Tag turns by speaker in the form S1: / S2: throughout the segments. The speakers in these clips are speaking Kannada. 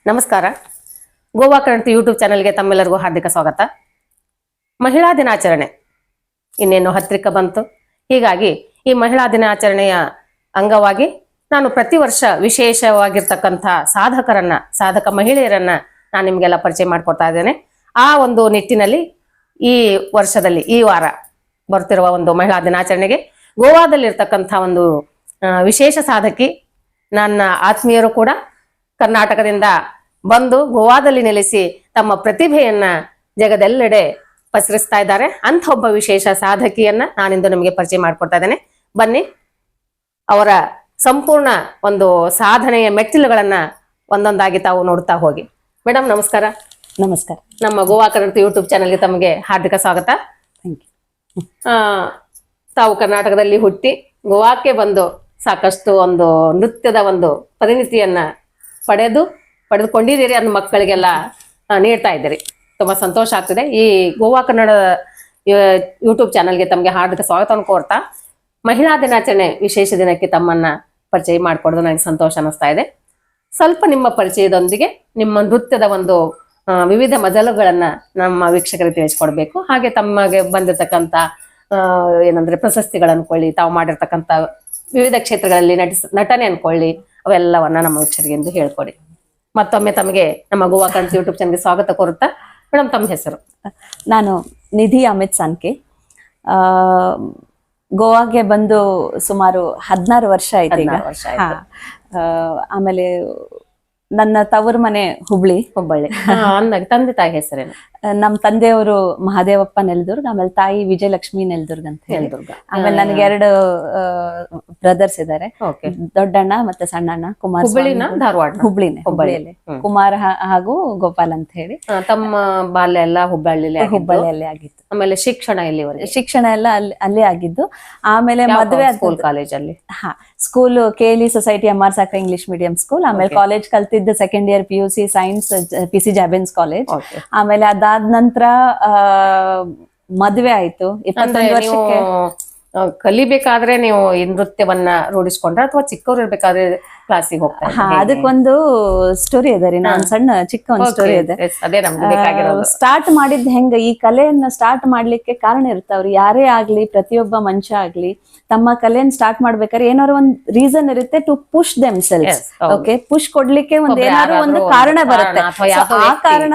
S1: ನಮಸ್ಕಾರ. ಗೋವಾ ಕ್ರಾಂತಿ ಯೂಟ್ಯೂಬ್ ಚಾನೆಲ್ಗೆ ತಮ್ಮೆಲ್ಲರಿಗೂ ಹಾರ್ದಿಕ ಸ್ವಾಗತ. ಮಹಿಳಾ ದಿನಾಚರಣೆ ಇನ್ನೇನು ಹತ್ತಿರ ಬಂತು. ಹೀಗಾಗಿ ಈ ಮಹಿಳಾ ದಿನಾಚರಣೆಯ ಅಂಗವಾಗಿ ನಾನು ಪ್ರತಿ ವರ್ಷ ವಿಶೇಷವಾಗಿರ್ತಕ್ಕಂಥ ಸಾಧಕ ಮಹಿಳೆಯರನ್ನ ನಾನು ನಿಮ್ಗೆಲ್ಲ ಪರಿಚಯ ಮಾಡ್ಕೊಡ್ತಾ ಇದ್ದೇನೆ. ಆ ಒಂದು ನಿಟ್ಟಿನಲ್ಲಿ ಈ ವರ್ಷದಲ್ಲಿ ಈ ವಾರ ಬರ್ತಿರುವ ಒಂದು ಮಹಿಳಾ ದಿನಾಚರಣೆಗೆ ಗೋವಾದಲ್ಲಿರ್ತಕ್ಕಂಥ ಒಂದು ವಿಶೇಷ ಸಾಧಕಿ, ನನ್ನ ಆತ್ಮೀಯರು ಕೂಡ ಕರ್ನಾಟಕದಿಂದ ಬಂದು ಗೋವಾದಲ್ಲಿ ನೆಲೆಸಿ ತಮ್ಮ ಪ್ರತಿಭೆಯನ್ನ ಜಗದೆಲ್ಲೆಡೆ ಪಸರಿಸ್ತಾ ಇದ್ದಾರೆ. ಅಂಥ ಒಬ್ಬ ವಿಶೇಷ ಸಾಧಕಿಯನ್ನ ನಾನಿಂದು ನಿಮಗೆ ಪರಿಚಯ ಮಾಡ್ಕೊಡ್ತಾ ಇದ್ದೇನೆ. ಬನ್ನಿ, ಅವರ ಸಂಪೂರ್ಣ ಒಂದು ಸಾಧನೆಯ ಮೆಟ್ಟಿಲುಗಳನ್ನ ಒಂದೊಂದಾಗಿ ತಾವು ನೋಡ್ತಾ ಹೋಗಿ. ಮೇಡಮ್ ನಮಸ್ಕಾರ.
S2: ನಮಸ್ಕಾರ.
S1: ನಮ್ಮ ಗೋವಾ ಕನ್ನಡ ಯೂಟ್ಯೂಬ್ ಚಾನೆಲ್ಗೆ ತಮಗೆ ಹಾರ್ದಿಕ ಸ್ವಾಗತ.
S2: Thank you.
S1: ತಾವು ಕರ್ನಾಟಕದಲ್ಲಿ ಹುಟ್ಟಿ ಗೋವಾಕ್ಕೆ ಬಂದು ಸಾಕಷ್ಟು ಒಂದು ನೃತ್ಯದ ಒಂದು ಪರಿಣಿತಿಯನ್ನ ಪಡೆದುಕೊಂಡಿದ್ದೀರಿ. ಅನ್ನ ಮಕ್ಕಳಿಗೆಲ್ಲ ನೀಡ್ತಾ ಇದ್ದೀರಿ. ತುಂಬಾ ಸಂತೋಷ ಆಗ್ತಿದೆ. ಈ ಗೋವಾ ಕನ್ನಡ ಯೂಟ್ಯೂಬ್ ಚಾನಲ್ಗೆ ತಮಗೆ ಹಾರ್ದಿಕ ಸ್ವಾಗತವನ್ನು ಕೋರ್ತಾ, ಮಹಿಳಾ ದಿನಾಚರಣೆ ವಿಶೇಷ ದಿನಕ್ಕೆ ತಮ್ಮನ್ನ ಪರಿಚಯ ಮಾಡಿಕೊಡೋದು ನನಗೆ ಸಂತೋಷ ಅನ್ನಿಸ್ತಾ ಇದೆ. ಸ್ವಲ್ಪ ನಿಮ್ಮ ಪರಿಚಯದೊಂದಿಗೆ ನಿಮ್ಮ ನೃತ್ಯದ ಒಂದು ವಿವಿಧ ಮಜಲುಗಳನ್ನ ನಮ್ಮ ವೀಕ್ಷಕರಿಗೆ ತಿಳಿಸ್ಕೊಡ್ಬೇಕು. ಹಾಗೆ ತಮಗೆ ಬಂದಿರತಕ್ಕಂಥ ಏನಂದ್ರೆ ಪ್ರಶಸ್ತಿಗಳು ಅನ್ಕೊಳ್ಳಿ, ತಾವು ಮಾಡಿರ್ತಕ್ಕಂಥ ವಿವಿಧ ಕ್ಷೇತ್ರಗಳಲ್ಲಿ ನಟನೆ ಅನ್ಕೊಳ್ಳಿ, ಅವೆಲ್ಲವನ್ನ ನಮ್ಮ ವೀಕ್ಷಕರಿಗೆ ಎಂದು ಹೇಳ್ಕೊಡಿ. ಮತ್ತೊಮ್ಮೆ ತಮಗೆ ನಮ್ಮ ಗೋವಾ ಕನ್ನಡ ಯೂಟ್ಯೂಬ್ ಚಾನಲ್ಗೆ ಸ್ವಾಗತ ಕೋರುತ್ತಾ, ಮೇಡಮ್ ತಮ್ಮ ಹೆಸರು?
S2: ನಾನು ನಿಧಿ ಅಮಿತ್ ಸಾನ್ಕೆ. ಗೋವಾಗೆ ಬಂದು ಸುಮಾರು 16 ವರ್ಷ ಆಯ್ತು ಈಗ. ಆಮೇಲೆ ನನ್ನ ತವರು ಮನೆ ಹುಬ್ಬಳ್ಳಿ.
S1: ತಂದೆ ತಾಯಿ ಹೆಸರೇನು?
S2: ನಮ್ ತಂದೆಯವರು ಮಹಾದೇವಪ್ಪ ನೆಲದುರ್ಗ್, ಆಮೇಲೆ ತಾಯಿ ವಿಜಯಲಕ್ಷ್ಮಿ ನೆಲದುರ್ಗ್ ಅಂತ ಹೇಳಿ. ಆಮೇಲೆ ನನಗೆ 2 ಬ್ರದರ್ಸ್ ಇದ್ದಾರೆ, ದೊಡ್ಡಣ್ಣ ಮತ್ತೆ ಸಣ್ಣಣ್ಣ. ಹುಬ್ಳಿಯಲ್ಲಿ ಕುಮಾರ್ ಹಾಗೂ ಗೋಪಾಲ್ ಅಂತ ಹೇಳಿ.
S1: ತಮ್ಮ ಬಾಲ್ಯ ಎಲ್ಲ ಹುಬ್ಬಳ್ಳಿಯಲ್ಲಿ
S2: ಆಗಿತ್ತು.
S1: ಆಮೇಲೆ ಶಿಕ್ಷಣ
S2: ಎಲ್ಲ ಅಲ್ಲೇ ಆಗಿದ್ದು. ಆಮೇಲೆ ಮದುವೆ
S1: ಸ್ಕೂಲ್ ಕಾಲೇಜಲ್ಲಿ
S2: school KLE society MR Sakre English medium school. ಆಮೇಲೆ ಕಾಲೇಜ್ ಕಲ್ತಿದ್ದು second year PUC science PC Jabins college. ಆಮೇಲೆ ಅದಾದ ನಂತರ ಮದುವೆ ಆಯ್ತು. 21 ವರ್ಷಕ್ಕೆ.
S1: ಕಲಿಬೇಕಾದ್ರೆ ನೀವು ಈ ನೃತ್ಯವನ್ನ ರೂಢಿಸ್ಕೊಂಡ್ರೆ ಅಥವಾ ಚಿಕ್ಕವ್ರು ಇರ್ಬೇಕಾದ್ರೆ ಕ್ಲಾಸಿಗೆ ಹೋಗ್ತಾ?
S2: ಅದಕ್ಕೊಂದು ಸ್ಟೋರಿ ಇದೆ ರೀ. ನಾನು ಸಣ್ಣ ಚಿಕ್ಕ ಒಂದು ಸ್ಟೋರಿ ಇದೆ. ಸ್ಟಾರ್ಟ್ ಮಾಡಿದ್ ಹೆಂಗ, ಈ ಕಲೆಯನ್ನ ಸ್ಟಾರ್ಟ್ ಮಾಡ್ಲಿಕ್ಕೆ ಕಾರಣ ಇರ್ತಾವ್ರಿ. ಯಾರೇ ಆಗ್ಲಿ, ಪ್ರತಿಯೊಬ್ಬ ಮನುಷ್ಯ ಆಗ್ಲಿ, ತಮ್ಮ ಕಲೆಯನ್ನ ಸ್ಟಾರ್ಟ್ ಮಾಡ್ಬೇಕಾದ್ರೆ ಏನಾದ್ರು ಒಂದ್ ರೀಸನ್ ಇರುತ್ತೆ to push themselves. Okay, push ಕೊಡ್ಲಿಕ್ಕೆ ಏನಾದ್ರು ಒಂದು ಕಾರಣ ಬರುತ್ತೆ. ಆ ಕಾರಣ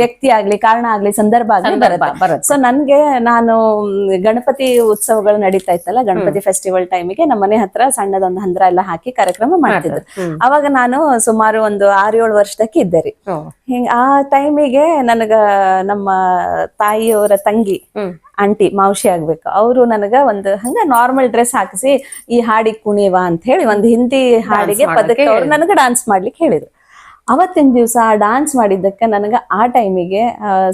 S2: ವ್ಯಕ್ತಿ ಆಗ್ಲಿ, ಕಾರಣ ಆಗ್ಲಿ, ಸಂದರ್ಭ ಆಗ್ಲಿ ಬರುತ್ತೆ. ಸೊ ನನ್ಗೆ, ನಾನು ಗಣಪತಿ ಉತ್ಸವಗಳು ನಡೀತಾ ಇತ್ತಲ್ಲ, ಗಣಪತಿ ಫೆಸ್ಟಿವಲ್ ಟೈಮಿಗೆ ನಮ್ಮ ಮನೆ ಹತ್ರ ಸಣ್ಣದೊಂದು ಹಂದ್ರ ಎಲ್ಲ ಹಾಕಿ ಕಾರ್ಯಕ್ರಮ ಮಾಡ್ತಿದ್ರು. ಅವಾಗ ನಾನು ಸುಮಾರು ಒಂದು 6-7 ವರ್ಷದಕ್ಕೆ ಇದ್ದೆ ರೀ. ಹಿಂಗ ಆ ಟೈಮಿಗೆ ನನಗ ನಮ್ಮ ತಾಯಿಯವರ ತಂಗಿ ಆಂಟಿ ಮಾವಶಿ ಆಗ್ಬೇಕು, ಅವರು ನನಗ ಒಂದು ಹಂಗ ನಾರ್ಮಲ್ ಡ್ರೆಸ್ ಹಾಕಿಸಿ ಈ ಹಾಡಿಗೆ ಕುಣಿವಾ ಅಂತ ಹೇಳಿ ಒಂದು ಹಿಂದಿ ಹಾಡಿಗೆ ಪದಕ್ಕೆ ಅವ್ರು ನನಗ ಡಾನ್ಸ್ ಮಾಡ್ಲಿಕ್ಕೆ ಹೇಳಿದ್ರು. ಅವತ್ತಿನ ದಿವಸ ಆ ಡಾನ್ಸ್ ಮಾಡಿದ್ದಕ್ಕೆ ನನಗ ಆ ಟೈಮಿಗೆ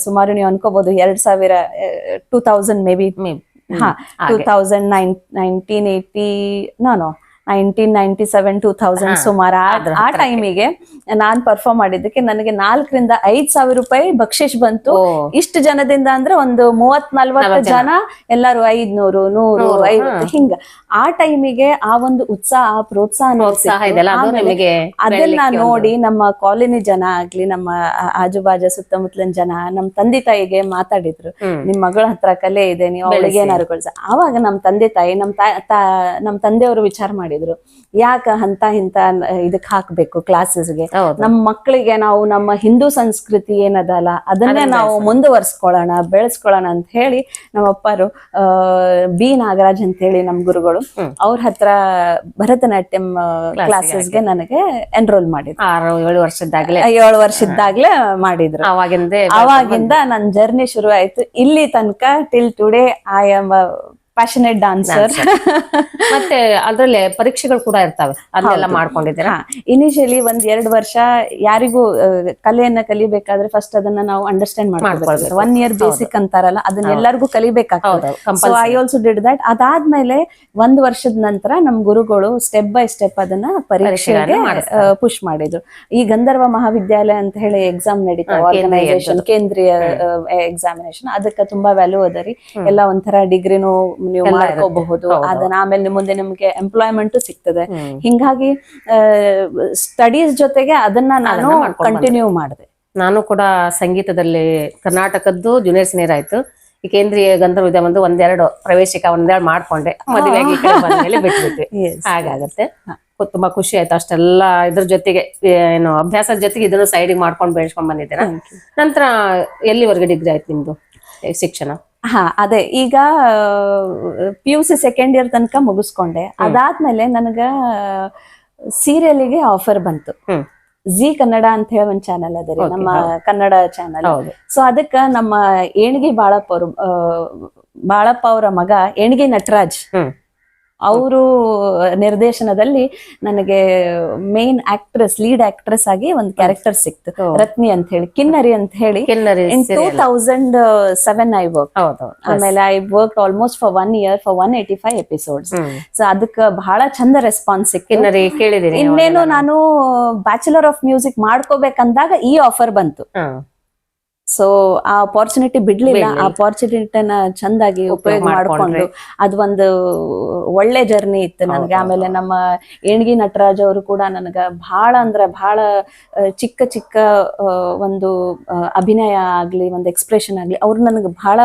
S2: ಸುಮಾರು ನೀವು ಅನ್ಕೋಬಹುದು 2000 ಮೇ ಬಿ 1997-2000 ಸುಮಾರು ಆ ಟೈಮಿಗೆ ನಾನ್ ಪರ್ಫಾರ್ಮ್ ಮಾಡಿದ್ದಕ್ಕೆ ನನಗೆ 4,000-5,000 ರೂಪಾಯಿ ಬಕ್ಷಿಸ್ ಬಂತು. ಇಷ್ಟು ಜನದಿಂದ ಅಂದ್ರೆ ಒಂದು 30-40 ಜನ, ಎಲ್ಲಾರು 500, 100, 50 ಹಿಂಗ. ಆ ಟೈಮಿಗೆ ಆ ಒಂದು ಉತ್ಸಾಹ, ಪ್ರೋತ್ಸಾಹ ಅದನ್ನ ನೋಡಿ ನಮ್ಮ ಕಾಲೋನಿ ಜನ ಆಗ್ಲಿ, ನಮ್ಮ ಆಜುಬಾಜು ಸುತ್ತಮುತ್ತಲಿನ ಜನ ನಮ್ಮ ತಂದೆ ತಾಯಿಗೆ ಮಾತಾಡಿದ್ರು, ನಿಮ್ ಮಗಳ ಹತ್ರ ಕಲೆ ಇದೆ, ನೀವು ಅವಳಿಗೆ ಏನಾರು ಕಳ್ಸ. ಆವಾಗ ನಮ್ ತಂದೆ ತಾಯಿ, ನಮ್ ತಂದೆಯವರು ವಿಚಾರ ಮಾಡಿದ್ರು, ಯಾಕ ಇಂತ ಇದಕ್ ಹಾಕ್ಬೇಕು ಕ್ಲಾಸಸ್ಗೆ, ನಮ್ಮ ಮಕ್ಕಳಿಗೆ ನಾವು ನಮ್ಮ ಹಿಂದೂ ಸಂಸ್ಕೃತಿ ಏನದಲ್ಲ ಅದನ್ನೇ ನಾವು ಮುಂದುವರ್ಸ್ಕೊಳ್ಳೋಣ, ಬೆಳೆಸ್ಕೊಳ್ಳೋಣ ಅಂತ ಹೇಳಿ ನಮ್ಮಪ್ಪರು B ನಾಗರಾಜ್ ಅಂತ ಹೇಳಿ ನಮ್ ಗುರುಗಳು, ಅವ್ರ ಹತ್ರ ಭರತನಾಟ್ಯಂ ಕ್ಲಾಸಸ್ಗೆ ನನಗೆ ಎನ್ರೋಲ್ ಮಾಡಿದ್ರು. 7 ವರ್ಷದ್ದಾಗ್ಲೇ ಮಾಡಿದ್ರು. ಅವಾಗಿಂದ ನನ್ ಜರ್ನಿ ಶುರು ಆಯ್ತು ಇಲ್ಲಿ ತನಕ. Till today I am passionate dancer.
S1: ಮತ್ತೆ ಅದ್ರಲ್ಲೇ ಪರೀಕ್ಷೆಗಳು ಕೂಡ ಇರ್ತಾವೆ, ಅದನ್ನೆಲ್ಲ ಮಾಡ್ಕೊಂಡಿದ್ದೀರಾ?
S2: ಇನಿಷಿಯಲಿ 1-2 ವರ್ಷ ಯಾರಿಗೂ ಕಲೆಯನ್ನ ಕಲಿಬೇಕಾದ್ರೆ ಫಸ್ಟ್ ಅದನ್ನ ನಾವು ಅಂಡರ್ಸ್ಟ್ಯಾಂಡ್ ಮಾಡ್ಕೊಳ್ಬೇಕು. 1 year ಬೇಸಿಕ್ ಅಂತಾರಲ್ಲ, ಅದನ್ನ ಎಲ್ಲರಿಗೂ ಕಲಿಬೇಕಾಗ್ತದೆ. So I also did that. ಅದಾದ್ಮೇಲೆ 1 ವರ್ಷದ ನಂತರ ನಮ್ ಗುರುಗಳು ಸ್ಟೆಪ್ ಬೈ ಸ್ಟೆಪ್ ಅದನ್ನ ಪರೀಕ್ಷೆಗೆ ಪುಷ್ ಮಾಡಿದ್ರು. ಈ ಗಂಧರ್ವ ಮಹಾವಿದ್ಯಾಲಯ ಅಂತ ಹೇಳಿ ಎಕ್ಸಾಮ್ ನಡೀತಾವ, ಆರ್ಗನೈಸೇಷನ್, ಕೇಂದ್ರೀಯ ಎಕ್ಸಾಮಿನೇಷನ್. ಅದಕ್ಕೆ ತುಂಬಾ ವ್ಯಾಲ್ಯೂ ಅದ ರೀ. ಎಲ್ಲ ಒಂಥರ ಡಿಗ್ರಿನೂ ನೀವು ಮಾಡ್ಕೋಬಹುದು. ಅದನ್ನ ಆಮೇಲೆ ಮುಂದೆ ನಿಮ್ಗೆ ಎಂಪ್ಲಾಯ್ಮೆಂಟ್ ಸಿಗ್ತದೆ. ಹಿಂಗಾಗಿ ಸ್ಟಡೀಸ್ ಜೊತೆಗೆ ಅದನ್ನ ನಾನು ಕಂಟಿನ್ಯೂ ಮಾಡಿದೆ.
S1: ನಾನು ಕೂಡ ಸಂಗೀತದಲ್ಲಿ ಕರ್ನಾಟಕದ್ದು ಜೂನಿಯರ್ ಸೀನಿಯರ್ ಆಯ್ತು, ಈ ಕೇಂದ್ರೀಯ ಗಂಧರ್ವ ವಿದ್ಯಾಮಂದಿರ ಒಂದೆರಡು ಪ್ರವೇಶಿಕ ಒಂದೆರಡು ಮಾಡ್ಕೊಂಡೆ, ಮದುವೆಯಾಗಿ ಈ ಕಡೆ ಬಂದ್ಮೇಲೆ ಬಿಟ್ಬಿಟ್ವಿ. ಹಾಗಾಗತ್ತೆ. ತುಂಬಾ ಖುಷಿ ಆಯ್ತು. ಅಷ್ಟೆಲ್ಲ ಇದ್ರ ಜೊತೆಗೆ ಏನು ಅಭ್ಯಾಸದ ಜೊತೆಗೆ ಇದನ್ನು ಸೈಡಿಗೆ ಮಾಡ್ಕೊಂಡು ಬೆಳೆಸ್ಕೊಂಡ್ ಬಂದಿದ್ದೀರಾ. ನಂತರ ಎಲ್ಲಿವರೆಗೆ ಡಿಗ್ರಿ ಆಯ್ತು ನಿಮ್ದು ಶಿಕ್ಷಣ?
S2: ಅದೇ ಈಗ PUC ಸೆಕೆಂಡ್ ಇಯರ್ ತನಕ ಮುಗಿಸ್ಕೊಂಡೆ. ಅದಾದ್ಮೇಲೆ ನನಗ ಸೀರಿಯಲ್ಗೆ ಆಫರ್ ಬಂತು. ಜಿ ಕನ್ನಡ ಅಂತ ಹೇಳಿ ಒಂದ್ ಚಾನಲ್ ಅದ ರೀ, ನಮ್ಮ ಕನ್ನಡ ಚಾನಲ್. ಸೊ ಅದಕ್ಕ ನಮ್ಮ ಏಣಿಗೆ ಬಾಳಪ್ಪ ಅವರ ಮಗ ಏಣಿಗೆ ನಟರಾಜ್ ಅವರು ನಿರ್ದೇಶನದಲ್ಲಿ ನನಗೆ ಮೇನ್ ಆಕ್ಟ್ರೆಸ್, ಲೀಡ್ ಆಕ್ಟ್ರೆಸ್ ಆಗಿ ಒಂದು ಕ್ಯಾರೆಕ್ಟರ್ ಸಿಕ್ತು, ರತ್ನಿ ಅಂತ ಹೇಳಿ, ಕಿನ್ನರಿ ಅಂತ ಹೇಳಿ. ಇನ್ 2007 ಐ ವರ್ಕ್. ಆಮೇಲೆ I work almost for 1 year for 185 episodes. So ಅದಕ್ಕೆ ಬಹಳ ಚಂದ ರೆಸ್ಪಾನ್ಸ್ ಸಿಕ್ತು. ಇನ್ನೇನು ನಾನು ಬ್ಯಾಚುಲರ್ ಆಫ್ ಮ್ಯೂಸಿಕ್ ಮಾಡ್ಕೋಬೇಕಂದಾಗ ಈ ಆಫರ್ ಬಂತು. ಸೊ ಆ ಅಪಾರ್ಚುನಿಟಿ ಬಿಡ್ಲಿಲ್ಲ. ಆ ಅಪಾರ್ಚುನಿಟಿನ ಚಂದಾಗಿ ಉಪಯೋಗ ಮಾಡ್ಕೊಂಡು ಅದೊಂದು ಒಳ್ಳೆ ಜರ್ನಿ ಇತ್ತು ನನಗೆ. ಆಮೇಲೆ ನಮ್ಮ ಏಣಿಗೆ ನಟರಾಜ್ ಅವರು ಕೂಡ ನನಗ ಬಹಳ ಅಂದ್ರೆ ಬಹಳ ಚಿಕ್ಕ ಚಿಕ್ಕ ಒಂದು ಅಭಿನಯ ಆಗ್ಲಿ, ಒಂದು ಎಕ್ಸ್ಪ್ರೆಷನ್ ಆಗ್ಲಿ, ಅವ್ರು ನನಗೆ ಬಹಳ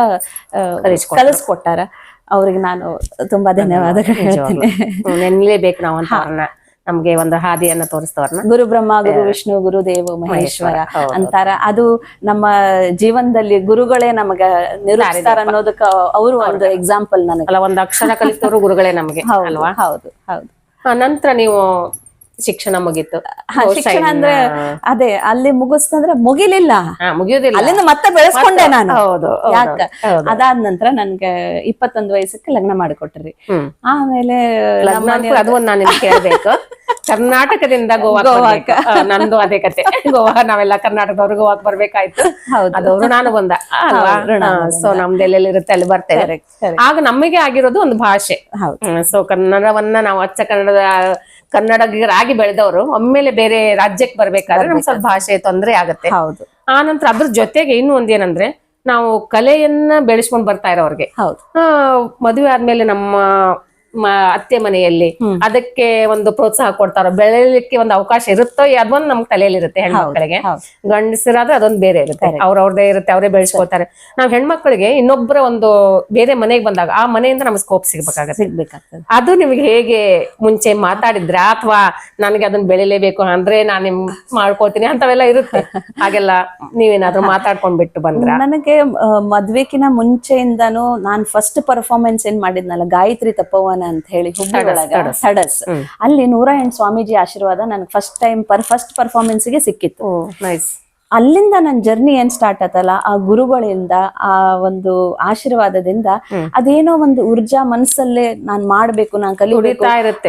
S2: ಕಲಿಸ್ಕೊಟ್ಟಾರ. ಅವ್ರಿಗೆ ನಾನು ತುಂಬಾ ಧನ್ಯವಾದಗಳು ಹೇಳ್ತೀನಿ.
S1: ನೆನ್ಲೇಬೇಕು ನಾವು ಅಂತ ನಮ್ಗೆ ಒಂದು ಹಾದಿಯನ್ನ ತೋರಿಸ್ತವ್ರನ್ನ.
S2: ಗುರು ಬ್ರಹ್ಮ, ಗುರು ವಿಷ್ಣು, ಗುರು ದೇವ ಮಹೇಶ್ವರ ಅಂತಾರ. ಅದು ನಮ್ಮ ಜೀವನದಲ್ಲಿ ಗುರುಗಳೇ ನಮಗ ನಿರೂಪಿಸ್ತಾರ ಅನ್ನೋದಕ್ಕ ಅವರು ಒಂದು ಎಕ್ಸಾಂಪಲ್ ನನಗೆ.
S1: ಅಲ್ಲ, ಒಂದು ಅಕ್ಷರ ಕಲಿತವರು ಗುರುಗಳೇ ನಮಗೆ ಅಲ್ವಾ?
S2: ಹೌದು ಹೌದು.
S1: ನಂತರ ನೀವು ಶಿಕ್ಷಣ ಮುಗೀತು.
S2: ಶಿಕ್ಷಣ ಅಂದ್ರೆ ಅದೇ ಅಲ್ಲಿ ಮುಗಿಸ್ತಂದ್ರೆ ಮುಗಿಲಿಲ್ಲ,
S1: ಮುಗಿಯೋದಿಲ್ಲ, ಅಲ್ಲಿಂದ
S2: ಮತ್ತೆ ಬೆಳೆಸ್ಕೊಂಡೆ ನಾನು. ಯಾಕ ಅದಾದ ನಂತರ ನನ್ಗೆ 21 ವಯಸ್ಸಕ್ಕೆ ಲಗ್ನ ಮಾಡಿಕೊಟ್ರಿ. ಆಮೇಲೆ
S1: ಅದು ಒಂದು ನಾನು ಕೇಳ್ಬೇಕು, ಕರ್ನಾಟಕದಿಂದ ಗೋವಾಕ್ ನಂದು ಅದೇ ಕತೆ. ಗೋವಾ ನಾವೆಲ್ಲ ಕರ್ನಾಟಕದವ್ರು ಗೋವಾಕ್ ಬರ್ಬೇಕಾಯ್ತು. ಅದವ್ರು ನಾನು ಬಂದ ಅಲ್ವಾ? ಸೊ ನಮ್ದು ಎಲ್ಲೆಲ್ಲಿ ಇರುತ್ತೆ ಅಲ್ಲಿ ಬರ್ತೇವೆ. ಆಗ ನಮಗೆ ಆಗಿರೋದು ಒಂದು ಭಾಷೆ. ಸೊ ಕನ್ನಡವನ್ನ ನಾವು ಅಚ್ಚ ಕನ್ನಡಿಗರಾಗಿ ಬೆಳೆದವರು ಒಮ್ಮೆಲೆ ಬೇರೆ ರಾಜ್ಯಕ್ಕೆ ಬರ್ಬೇಕಾದ್ರೆ ನಮ್ಗೆ ಸ್ವಲ್ಪ ಭಾಷೆ ತೊಂದರೆ ಆಗತ್ತೆ. ಆ ನಂತರ ಅದ್ರ ಜೊತೆಗೆ ಇನ್ನು ಒಂದೇನಂದ್ರೆ, ನಾವು ಕಲೆಯನ್ನ ಬೆಳೆಸ್ಕೊಂಡ್ ಬರ್ತಾ ಇರೋರ್ಗೆ ಮದುವೆ ಆದ್ಮೇಲೆ ನಮ್ಮ ಅತ್ತೆ ಮನೆಯಲ್ಲಿ ಅದಕ್ಕೆ ಒಂದು ಪ್ರೋತ್ಸಾಹ ಕೊಡ್ತಾರೋ, ಬೆಳೆಯಲಿಕ್ಕೆ ಒಂದು ಅವಕಾಶ ಇರುತ್ತೋ ಅದೊಂದು ನಮ್ಗೆ ತಲೆಯಲ್ಲಿ ಇರುತ್ತೆ. ಹೆಣ್ಮಕ್ಳಿಗೆ ಗಂಡಸರಾದ್ರೆ ಅದೊಂದು ಬೇರೆ ಇರುತ್ತೆ, ಅವ್ರವ್ರದೇ ಇರುತ್ತೆ, ಅವರೇ ಬೆಳೆಸ್ಕೊಳ್ತಾರೆ. ನಾವ್ ಹೆಣ್ಮಕ್ಳಿಗೆ ಇನ್ನೊಬ್ಬರ ಒಂದು ಬೇರೆ ಮನೆಗೆ ಬಂದಾಗ ಆ ಮನೆಯಿಂದ ನಮ್ಗೆ ಸ್ಕೋಪ್ ಸಿಗ್ಬೇಕಾಗತ್ತೆ. ಅದು ನಿಮ್ಗೆ ಹೇಗೆ ಮುಂಚೆ ಮಾತಾಡಿದ್ರ, ಅಥವಾ ನನಗೆ ಅದನ್ನ ಬೆಳಿಲೇಬೇಕು ಅಂದ್ರೆ ನಾನು ಮಾಡ್ಕೊಳ್ತೀನಿ ಅಂತವೆಲ್ಲ ಇರುತ್ತೆ? ಹಾಗೆಲ್ಲ ನೀವೇನಾದ್ರೂ ಮಾತಾಡ್ಕೊಂಡ್ಬಿಟ್ಟು ಬಂದ್ರ?
S2: ನನಗೆ ಮದ್ವೆಕಿನ ಮುಂಚೆಯಿಂದಾನು ನಾನ್ ಫಸ್ಟ್ ಪರ್ಫಾರ್ಮೆನ್ಸ್ ಏನ್ ಮಾಡಿದ್ನಲ್ಲ, ಗಾಯತ್ರಿ ತಪೋವನ ಅಂತ ಹೇಳಿ ಹುಬ್ಬಳ್ಳಿ ಒಳಗ ಸಡಸ್, ಅಲ್ಲಿ 108 ಸ್ವಾಮೀಜಿ ಆಶೀರ್ವಾದ ನನಗೆ ಫಸ್ಟ್ ಪರ್ಫಾರ್ಮೆನ್ಸ್ ಗೆ ಸಿಕ್ಕಿತ್ತು. ಅಲ್ಲಿಂದ ನನ್ನ ಜರ್ನಿ ಏನ್ ಸ್ಟಾರ್ಟ್ ಆತಲ್ಲ, ಆ ಗುರುಗಳಿಂದ ಆ ಒಂದು ಆಶೀರ್ವಾದದಿಂದ ಅದೇನೋ ಒಂದು ಊರ್ಜಾ ಮನಸ್ಸಲ್ಲೇ ನಾನ್ ಮಾಡ್ಬೇಕು, ನಾನ್ ಕಲಿಬೇಕು,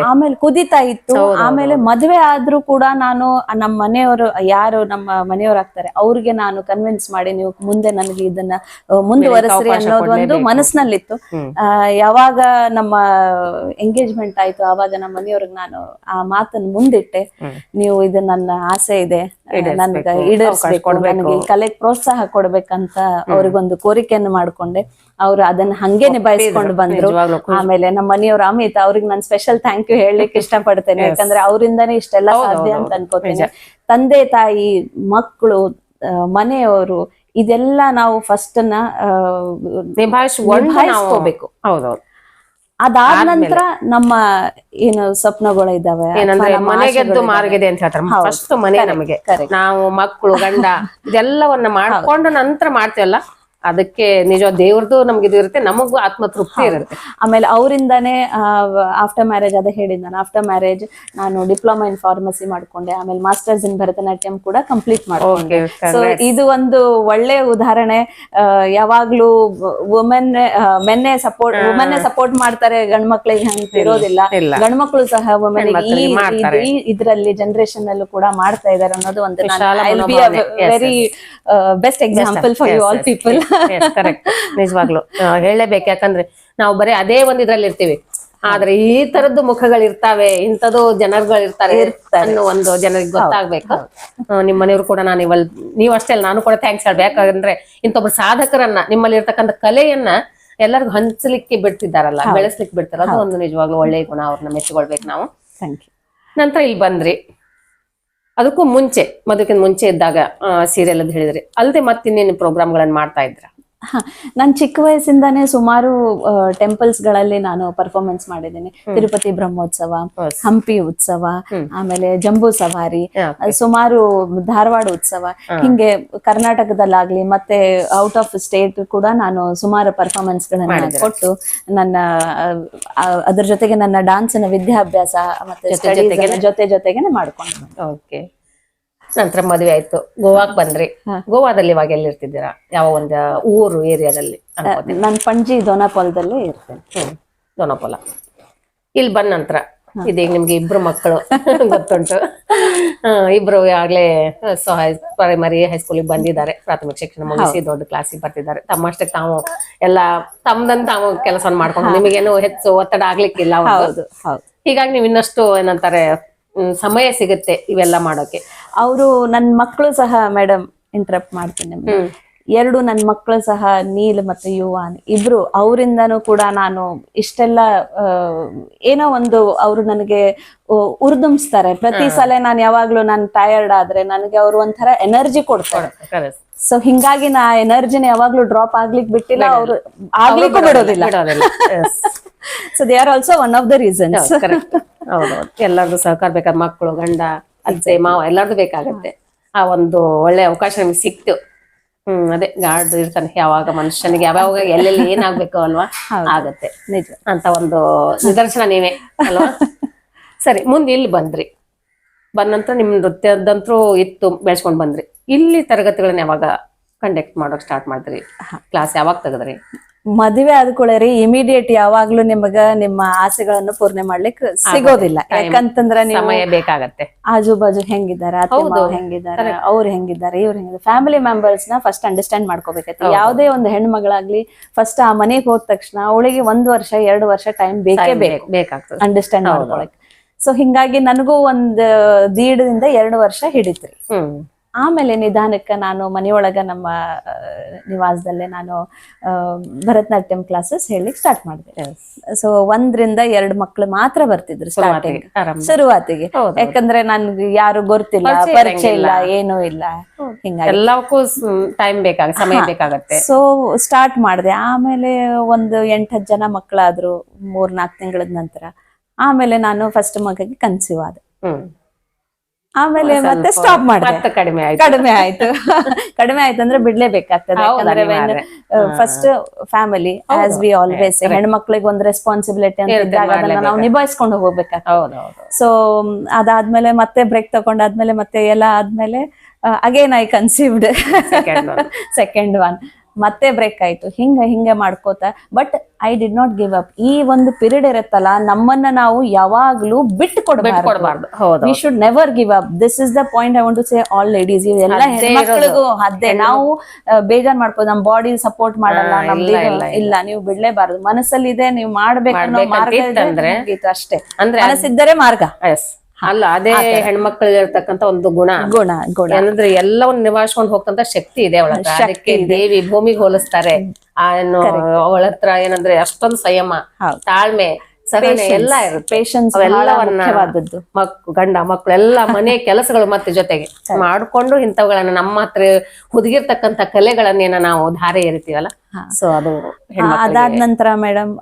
S2: ಆಮೇಲೆ ಕುದಿತಾ ಇತ್ತು. ಆಮೇಲೆ ಮದ್ವೆ ಆದ್ರೂ ಕೂಡ ನಾನು ನಮ್ಮ ಮನೆಯವರು ಯಾರು ನಮ್ಮ ಮನೆಯವ್ರು ಆಗ್ತಾರೆ ಅವ್ರಿಗೆ ನಾನು ಕನ್ವಿನ್ಸ್ ಮಾಡಿ, ನೀವು ಮುಂದೆ ನನಗೆ ಇದನ್ನ ಮುಂದುವರೆಸ್ರಿ ಅನ್ನೋದು ಒಂದು ಮನಸ್ಸಿನಲ್ಲಿತ್ತು. ಯಾವಾಗ ನಮ್ಮ ಎಂಗೇಜ್ಮೆಂಟ್ ಆಯ್ತು ಆವಾಗ ನಮ್ಮ ಮನೆಯವ್ರಿಗೆ ನಾನು ಆ ಮಾತನ್ನ ಮುಂದಿಟ್ಟೆ, ನೀವು ಇದು ನನ್ನ ಆಸೆ ಇದೆ, ನನ್ಗೆ ಈಡೇರಿಸ್ಬೇಕು, ನನಗೆ ಕಲೆಗೆ ಪ್ರೋತ್ಸಾಹ ಕೊಡ್ಬೇಕಂತ ಅವ್ರಿಗೊಂದು ಕೋರಿಕೆಯನ್ನು ಮಾಡ್ಕೊಂಡೆ. ಅವ್ರು ಅದನ್ನ ಹಂಗೆ ನಿಭಾಯಿಸ್ಕೊಂಡು ಬಂದ್ರು. ಆಮೇಲೆ ನಮ್ಮ ಮನೆಯವ್ರ ಅಮಿತ್, ಅವ್ರಿಗೆ ನಾನು ಸ್ಪೆಷಲ್ ಥ್ಯಾಂಕ್ ಯು ಹೇಳಲಿಕ್ಕೆ ಇಷ್ಟಪಡ್ತೇನೆ. ಯಾಕಂದ್ರೆ ಅವರಿಂದಾನೇ ಇಷ್ಟೆಲ್ಲ ಸಾಧ್ಯ ಅಂತ ಅನ್ಕೋತೇನೆ. ತಂದೆ ತಾಯಿ, ಮಕ್ಕಳು, ಮನೆಯವರು, ಇದೆಲ್ಲ ನಾವು ಫಸ್ಟ್ ನಿಭಾಯಿಸ್ಕೋಬೇಕು. ಅದಾದ ನಂತರ ನಮ್ಮ ಏನು ಸ್ವಪ್ನಗಳು ಇದಾವೆ,
S1: ಮನೆಗೆದ್ದು ಮಾರ್ಗಿದೆ ಅಂತ ಹೇಳ್ತಾರೆ. ಫಸ್ಟ್ ಮನೆ ನಮಗೆ, ನಾವು ಮಕ್ಕಳು ಗಂಡ ಇದೆಲ್ಲವನ್ನ ಮಾಡ್ಕೊಂಡು ನಂತರ ಮಾಡ್ತೇವಲ್ಲ, ಅದಕ್ಕೆ ನಿಜ ದೇವ್ರದ್ದು ನಮ್ಗೆ ಇದು ಇರುತ್ತೆ, ನಮಗೂ ಆತ್ಮತೃಪ್ತಿ ಇರುತ್ತೆ.
S2: ಆಮೇಲೆ ಅವರಿಂದಾನೇ ಆಫ್ಟರ್ ಮ್ಯಾರೇಜ್ ಅದೇ ಹೇಳಿದ್ ನಾನು, ಆಫ್ಟರ್ ಮ್ಯಾರೇಜ್ ನಾನು ಡಿಪ್ಲೊಮಾ ಇನ್ ಫಾರ್ಮಸಿ ಮಾಡ್ಕೊಂಡೆ, ಆಮೇಲೆ ಮಾಸ್ಟರ್ಸ್ ಇನ್ ಭರತನಾಟ್ಯಂ ಕೂಡ ಕಂಪ್ಲೀಟ್ ಮಾಡ್ಕೊಂಡೆ. ಸೊ ಇದು ಒಂದು ಒಳ್ಳೆ ಉದಾಹರಣೆ. ಯಾವಾಗ್ಲೂ ಮೆನ್ನೇ ಸಪೋರ್ಟ್ ಮಾಡ್ತಾರೆ, ಗಂಡ್ಮಕ್ಳಿಗೆ ಅಂತ ಇರೋದಿಲ್ಲ. ಗಂಡ್ಮಕ್ಳು ಸಹ ವುಮೆನ್ ಈ ಇದ್ರಲ್ಲಿ ಜನರೇಷನ್ ಅಲ್ಲೂ ಕೂಡ ಮಾಡ್ತಾ ಇದಾರೆ ಅನ್ನೋದು ಒಂದು very best example for you all people.
S1: ನಿಜವಾಗ್ಲು ಹೇಳಲೇಬೇಕು, ಯಾಕಂದ್ರೆ ನಾವು ಬರೀ ಅದೇ ಒಂದ್ ಇದ್ರಲ್ಲಿ ಇರ್ತೀವಿ, ಆದ್ರೆ ಈ ತರದ್ದು ಮುಖಗಳಿರ್ತಾವೆ, ಇಂಥದ್ದು ಜನರುಗಳಿರ್ತಾರೆ ಅನ್ನೋ ಒಂದು ಜನರಿಗೆ ಗೊತ್ತಾಗ್ಬೇಕು. ನಿಮ್ಮ ಮನೆಯವರು ಕೂಡ ನೀವು ಅಷ್ಟೇ ಅಲ್ಲ, ನಾನು ಕೂಡ ಥ್ಯಾಂಕ್ಸ್ ಹೇಳ್ಬೇಕು. ಯಾಕಂದ್ರೆ ಇಂಥೊಬ್ರು ಸಾಧಕರನ್ನ, ನಿಮ್ಮಲ್ಲಿ ಇರ್ತಕ್ಕಂಥ ಕಲೆಯನ್ನ ಎಲ್ಲರಿಗೂ ಹಂಚಲಿಕ್ಕೆ ಬಿಡ್ತಿದ್ದಾರಲ್ಲ, ಬೆಳೆಸ್ಲಿಕ್ಕೆ ಬಿಡ್ತಾರ, ಅದು ಒಂದು ನಿಜವಾಗ್ಲೂ ಒಳ್ಳೆ ಗುಣ, ಅವ್ರನ್ನ ಮೆಚ್ಕೊಳ್ಬೇಕು ನಾವು.
S2: Thank you.
S1: ನಂತರ ಇಲ್ಲಿ ಬಂದ್ರಿ, ಅದಕ್ಕೂ ಮುಂಚೆ ಮದುವೆಗಿಂತ ಮುಂಚೆ ಇದ್ದಾಗ ಸೀರಿಯಲ್ ಅಂತ ಹೇಳಿದ್ರಿ, ಅಲ್ಲದೆ ಮತ್ತಿನ್ನೇನು ಪ್ರೋಗ್ರಾಮ್ಗಳನ್ನ ಮಾಡ್ತಾ ಇದ್ರ?
S2: ನಾನು ಚಿಕ್ಕ ವಯಸ್ಸಿಂದಾನೇ ಸುಮಾರು ಟೆಂಪಲ್ಸ್ ಗಳಲ್ಲಿ ನಾನು ಪರ್ಫಾರ್ಮೆನ್ಸ್ ಮಾಡಿದ್ದೀನಿ. ತಿರುಪತಿ ಬ್ರಹ್ಮೋತ್ಸವ, ಹಂಪಿ ಉತ್ಸವ, ಆಮೇಲೆ ಜಂಬೂ ಸವಾರಿ, ಸುಮಾರು ಧಾರವಾಡ ಉತ್ಸವ, ಹಿಂಗೆ ಕರ್ನಾಟಕದಲ್ಲಾಗ್ಲಿ ಮತ್ತೆ ಔಟ್ ಆಫ್ ಸ್ಟೇಟ್ ಕೂಡ ನಾನು ಸುಮಾರು ಪರ್ಫಾರ್ಮೆನ್ಸ್ ಗಳನ್ನ ಕೊಟ್ಟು ನನ್ನ ಅದ್ರ ಜೊತೆಗೆ ನನ್ನ ಡಾನ್ಸಿನ ವಿದ್ಯಾಭ್ಯಾಸ ಮತ್ತೆ ಸ್ಟಡೀಸ್ ಜೊತೆಗೇನೆ ಮಾಡ್ಕೊಂಡು.
S1: ಓಕೆ. ನಂತರ ಮದುವೆ ಆಯ್ತು, ಗೋವಾಕ್ ಬಂದ್ರಿ. ಗೋವಾದಲ್ಲಿ ಇವಾಗ ಎಲ್ಲಿರ್ತಿದ್ದೀರಾ? ಯಾವ ಒಂದು ಊರು ಏರಿಯಾದಲ್ಲಿ?
S2: ನಾನು ಪಣಜಿ ದೋನಾಪಾಲದಲ್ಲೇ ಇರ್ತೇನೆ.
S1: ದೋನಾಪಾಲ. ಇಲ್ಲಿ ಬಂದ ನಂತರ ಇದೀಗ ನಿಮ್ಗೆ ಇಬ್ರು ಮಕ್ಕಳು ಗೊತ್ತುಂಟು. ಇಬ್ರು ಆಗ್ಲೇ ಪ್ರೈಮರಿ ಹೈಸ್ಕೂಲಿಗೆ ಬಂದಿದ್ದಾರೆ, ಪ್ರಾಥಮಿಕ ಶಿಕ್ಷಣ ಮುಗಿಸಿ ದೊಡ್ಡ ಕ್ಲಾಸಿಗೆ ಬರ್ತಿದ್ದಾರೆ. ತಮ್ಮಷ್ಟಕ್ಕೆ ತಾವು ಎಲ್ಲ ತಮ್ಮದನ್ನ ತಾವು ಕೆಲಸ ಮಾಡ್ಕೊಂಡು, ನಿಮಗೇನು ಹೆಚ್ಚು ಒತ್ತಡ ಆಗ್ಲಿಕ್ಕಿಲ್ಲ. ಹೀಗಾಗಿ ನೀವು ಇನ್ನಷ್ಟು ಏನಂತಾರೆ ಸಮಯ ಸಿಗುತ್ತೆ ಇವೆಲ್ಲ ಮಾಡೋಕೆ.
S2: ಅವರು ನನ್ನ ಮಕ್ಕಳು ಸಹ, ಮೇಡಮ್ ಇಂಟರಪ್ಟ್ ಮಾಡ್ತೀನಿ, ಎರಡು ನನ್ನ ಮಕ್ಕಳು ಸಹ, ನೀಲ್ ಮತ್ತೆ ಯುವಾನ್ ಇಬ್ರು, ಅವರಿಂದನೂ ಕೂಡ ನಾನು ಇಷ್ಟೆಲ್ಲ ಏನೋ ಒಂದು ಅವರು ನನಗೆ ಉರ್ದುಂಬಿಸ್ತಾರೆ. ಪ್ರತಿ ಸಲ ನಾನು ಯಾವಾಗ್ಲೂ ನಾನು ಟಯರ್ಡ್ ಆದ್ರೆ ನನಗೆ ಅವರು ಒಂಥರ ಎನರ್ಜಿ ಕೊಡ್ತಾರೆ. ಸೊ ಹಿಂಗಾಗಿ ನಾ ಎನರ್ಜಿನ ಯಾವಾಗ್ಲೂ ಡ್ರಾಪ್ ಆಗ್ಲಿಕ್ಕೆ ಬಿಟ್ಟಿಲ್ಲ, ಅವ್ರು ಆಗ್ಲಿಕ್ಕೂ ಬಿಡೋದಿಲ್ಲ. So they are also one of the reasons.
S1: ಹೌದೌದು, ಎಲ್ಲಾರ್ದು ಸಹಕಾರ ಬೇಕಾದ್ರೆ ಮಕ್ಕಳು, ಗಂಡ, ಅಜ್ಜೆ, ಮಾವ ಎಲ್ಲಾರ್ದು ಬೇಕಾಗತ್ತೆ. ಆ ಒಂದು ಒಳ್ಳೆ ಅವಕಾಶ ನಿಮ್ಗೆ ಸಿಕ್ತು. ಅದೇ ಗಾಡ್ ಇರ್ತಾನೆ, ಯಾವಾಗ ಮನುಷ್ಯನಿಗೆ ಯಾವಾಗ ಎಲ್ಲೆಲ್ಲಿ ಏನಾಗ್ಬೇಕು ಅಲ್ವಾ, ಆಗತ್ತೆ ನಿಜ ಅಂತ ಒಂದು ನಿದರ್ಶನ ನೀವೇ ಅಲ್ವಾ. ಸರಿ, ಮುಂದೆ ಇಲ್ಲಿ ಬಂದ್ರಿ. ಬಂದಂತ ನಿಮ್ ನೃತ್ಯದಂತೂ ಇತ್ತು, ಬೆಳೆಸ್ಕೊಂಡ್ ಬಂದ್ರಿ. ಇಲ್ಲಿ ತರಗತಿಗಳನ್ನ ಯಾವಾಗ ಕಂಡಕ್ಟ್ ಮಾಡೋಕ್ ಸ್ಟಾರ್ಟ್ ಮಾಡಿದ್ರಿ? ಕ್ಲಾಸ್ ಯಾವಾಗ ತೆಗದ್ರಿ?
S2: ಮದುವೆ ಆದ್ಕೊಳ್ಳಿ ಇಮಿಡಿಯೇಟ್ ಯಾವಾಗ್ಲೂ ನಿಮಗ ನಿಮ್ಮ ಆಸೆಗಳನ್ನು ಪೂರ್ಣೆ ಮಾಡ್ಲಿಕ್ಕೆ ಸಿಗೋದಿಲ್ಲ. ಯಾಕಂತಂದ್ರೆ
S1: ಸಮಯ ಬೇಕಾಗತ್ತೆ.
S2: ಆಜು ಬಾಜು ಹೆಂಗಿದ್ದಾರೆ, ಹೆಂಗಿದ್ದಾರೆ, ಅವ್ರು ಹೆಂಗಿದ್ದಾರೆ, ಇವ್ರು ಹೆಂಗಿದ್ದಾರೆ, ಫ್ಯಾಮಿಲಿ ಮೆಂಬರ್ಸ್ ನ ಫಸ್ಟ್ ಅಂಡರ್ಸ್ಟ್ಯಾಂಡ್ ಮಾಡ್ಕೋಬೇಕೈತಿ. ಯಾವುದೇ ಒಂದು ಹೆಣ್ಮಗಳಾಗ್ಲಿ ಫಸ್ಟ್ ಆ ಮನೆಗೆ ಹೋದ ತಕ್ಷಣ ಅವಳಿಗೆ 1 ವರ್ಷ 2 ವರ್ಷ ಟೈಮ್ ಬೇಕೇ ಬೇಕಾಗ್ತದೆ ಅಂಡರ್ಸ್ಟ್ಯಾಂಡ್ ಮಾಡ್ಕೊಳಕ್. ಸೊ ಹಿಂಗಾಗಿ ನನಗೂ ಒಂದ್ 1.5 ದಿಂದ 2 ವರ್ಷ ಹಿಡಿತ್ರಿ. ಆಮೇಲೆ ನಿಧಾನಕ್ಕೆ ನಾನು ಮನೆಯೊಳಗ ನಮ್ಮ ನಿವಾಸದಲ್ಲೇ ನಾನು ಭರತನಾಟ್ಯಂ ಕ್ಲಾಸಸ್ ಹೇಳಿಕ್ ಸ್ಟಾರ್ಟ್ ಮಾಡಿದೆ. ಸೊ 1 ರಿಂದ 2 ಮಕ್ಳು ಮಾತ್ರ ಬರ್ತಿದ್ರು ಶುರುವಾತಿಗೆ. ಯಾಕಂದ್ರೆ ನನ್ಗೆ ಯಾರು ಗೊತ್ತಿಲ್ಲ, ಪರಿಚಯ ಇಲ್ಲ, ಏನೂ ಇಲ್ಲ. ಹಿಂಗಾಗಿ
S1: ಎಲ್ಲಕ್ಕೂ ಟೈಮ್ ಬೇಕಾಗುತ್ತೆ, ಸಮಯ ಬೇಕಾಗತ್ತೆ.
S2: ಸೊ ಸ್ಟಾರ್ಟ್ ಮಾಡಿದೆ. ಆಮೇಲೆ ಒಂದು 8-10 ಜನ ಮಕ್ಕಳಾದ್ರು 3-4 ತಿಂಗಳ ನಂತರ. ಆಮೇಲೆ ನಾನು ಫಸ್ಟ್ ಮಗಗೆ ಕನ್ಸೀವ್ ಆದೆ. ಆಮೇಲೆ ಮತ್ತೆ ಸ್ಟಾಪ್ ಮಾಡಿದೆ.
S1: ಕಡಿಮೆ
S2: ಆಯ್ತು ಅಂದ್ರೆ ಬಿಡ್ಲೇಬೇಕಾಗ್ತದೆ. ಯಾಕಂದ್ರೆ first family as we always, ಹೆಣ್ಮಕ್ಳಿಗೆ ಒಂದು ರೆಸ್ಪಾನ್ಸಿಬಿಲಿಟಿ ಅಂತ ಇದ್ದಾಗ ಅದನ್ನ ನಾವು ನಿಭಾಯಿಸ್ಕೊಂಡು ಹೋಗ್ಬೇಕಾಗ್ತದೆ. ಸೊ ಅದಾದ್ಮೇಲೆ ಮತ್ತೆ ಬ್ರೇಕ್ ತಗೊಂಡಾದ್ಮೇಲೆ ಮತ್ತೆ ಎಲ್ಲ ಆದ್ಮೇಲೆ again I conceived second one, ಮತ್ತೆ ಬ್ರೇಕ್ ಆಯ್ತು. ಹಿಂಗೆ ಮಾಡ್ಕೋತ, but I did not give up. ಈ ಒಂದು ಪೀರಿಯಡ್ ಇರುತ್ತಲ್ಲ, ನಮ್ಮನ್ನ ನಾವು ಯಾವಾಗ್ಲೂ ಬಿಟ್ಟು ಕೊಡಬಾರ್ದು. We should never give up. This is the point I want to say all ladies. ಎಲ್ಲ ಹೆಣ್ಮಕ್ಳಿಗೂ ಅದೇ, ನಾವು ಬೇಜಾರ್ ಮಾಡ್ಕೋದು, ನಮ್ ಬಾಡಿ ಸಪೋರ್ಟ್ ಮಾಡಲ್ಲ, ಇಲ್ಲ ನೀವು ಬಿಡ್ಲೇಬಾರ್ದು. ಮನಸ್ಸಲ್ಲಿ ಇದೆ, ನೀವು ಮಾಡ್ಬೇಕನ್ನೋ ಮಾರ್ಗ ಅಷ್ಟೇ. ಮನಸ್ಸಿದ್ದರೆ ಮಾರ್ಗ.
S1: ಅಲ್ಲ, ಅದೇ ಹೆಣ್ಮಕ್ಳಿಗೆ ಇರ್ತಕ್ಕಂತ ಒಂದು ಗುಣ ಏನಂದ್ರೆ ಎಲ್ಲವನ್ನು ನಿಭಾಯಿಸ್ಕೊಂಡು ಹೋಗ್ತಂತ ಶಕ್ತಿ ಇದೆ ಅವಳ ಹತ್ರ. ಅದಕ್ಕೆ ದೇವಿ ಭೂಮಿಗೆ ಹೋಲಿಸ್ತಾರೆ. ಅವಳ ಹತ್ರ ಏನಂದ್ರೆ ಅಷ್ಟೊಂದು ಸಂಯಮ, ತಾಳ್ಮೆ, ಸಹನೆ ಎಲ್ಲ ಇರುತ್ತೆ. ಗಂಡ ಮಕ್ಕಳು ಎಲ್ಲ ಮನೆ ಕೆಲಸಗಳು ಮತ್ತೆ ಜೊತೆಗೆ ಮಾಡ್ಕೊಂಡು ಇಂಥವುಗಳನ್ನ ನಮ್ಮ ಹತ್ರ ಹುದುಗಿರ್ತಕ್ಕಂಥ ಕಲೆಗಳನ್ನೇನ ನಾವು ಧಾರೆ ಎರಿತೀವಲ್ಲ. ಸೊ ಅದು
S2: ಅದಾದ ನಂತರ ಮೇಡಮ್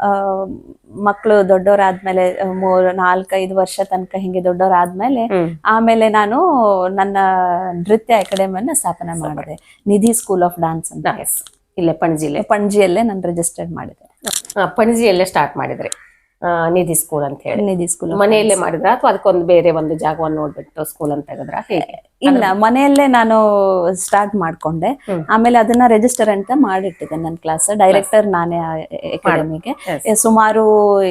S2: ಮಕ್ಕಳು ದೊಡ್ಡವರಾದ್ಮೇಲೆ 3-4-5 ವರ್ಷ ತನಕ ಹಿಂಗೆ ದೊಡ್ಡವರಾದ್ಮೇಲೆ ಆಮೇಲೆ ನಾನು ನನ್ನ ನೃತ್ಯ ಅಕಾಡೆಮಿಯನ್ನ ಸ್ಥಾಪನೆ ಮಾಡಿದೆ, ನಿಧಿ ಸ್ಕೂಲ್ ಆಫ್ ಡಾನ್ಸ್ ಅಂತ.
S1: ಇಲ್ಲೇ
S2: ಪಣಜಿಯಲ್ಲೇ ನಾನು ರಿಜಿಸ್ಟರ್ ಮಾಡಿದೆ.
S1: ಪಣಜಿಯಲ್ಲೇ ಸ್ಟಾರ್ಟ್ ಮಾಡಿದ್ರಿ ನಿಧಿ ಸ್ಕೂಲ್ ಅಂತ ಹೇಳಿ?
S2: ನಿಧಿ ಸ್ಕೂಲ್
S1: ಮನೆಯಲ್ಲೇ ಮಾಡಿದ್ರ ಅಥವಾ ಅದಕ್ಕೊಂದು ಬೇರೆ ಒಂದು ಜಾಗವನ್ನು ನೋಡ್ಬಿಟ್ಟು ಸ್ಕೂಲ್ ಅಂತ ತೆಗೆದ್ರ? ಹೇಗೆ?
S2: ಇಲ್ಲ, ಮನೆಯಲ್ಲೇ ನಾನು ಸ್ಟಾರ್ಟ್ ಮಾಡ್ಕೊಂಡೆ. ಆಮೇಲೆ ಅದನ್ನ ರಿಜಿಸ್ಟರ್ ಅಂತ ಮಾಡಿಟ್ಟಿದ್ದೆ ನನ್ನ ಕ್ಲಾಸ್. ಡೈರೆಕ್ಟರ್ ನಾನೇ ಅಕಾಡೆಮಿಗೆ. ಸುಮಾರು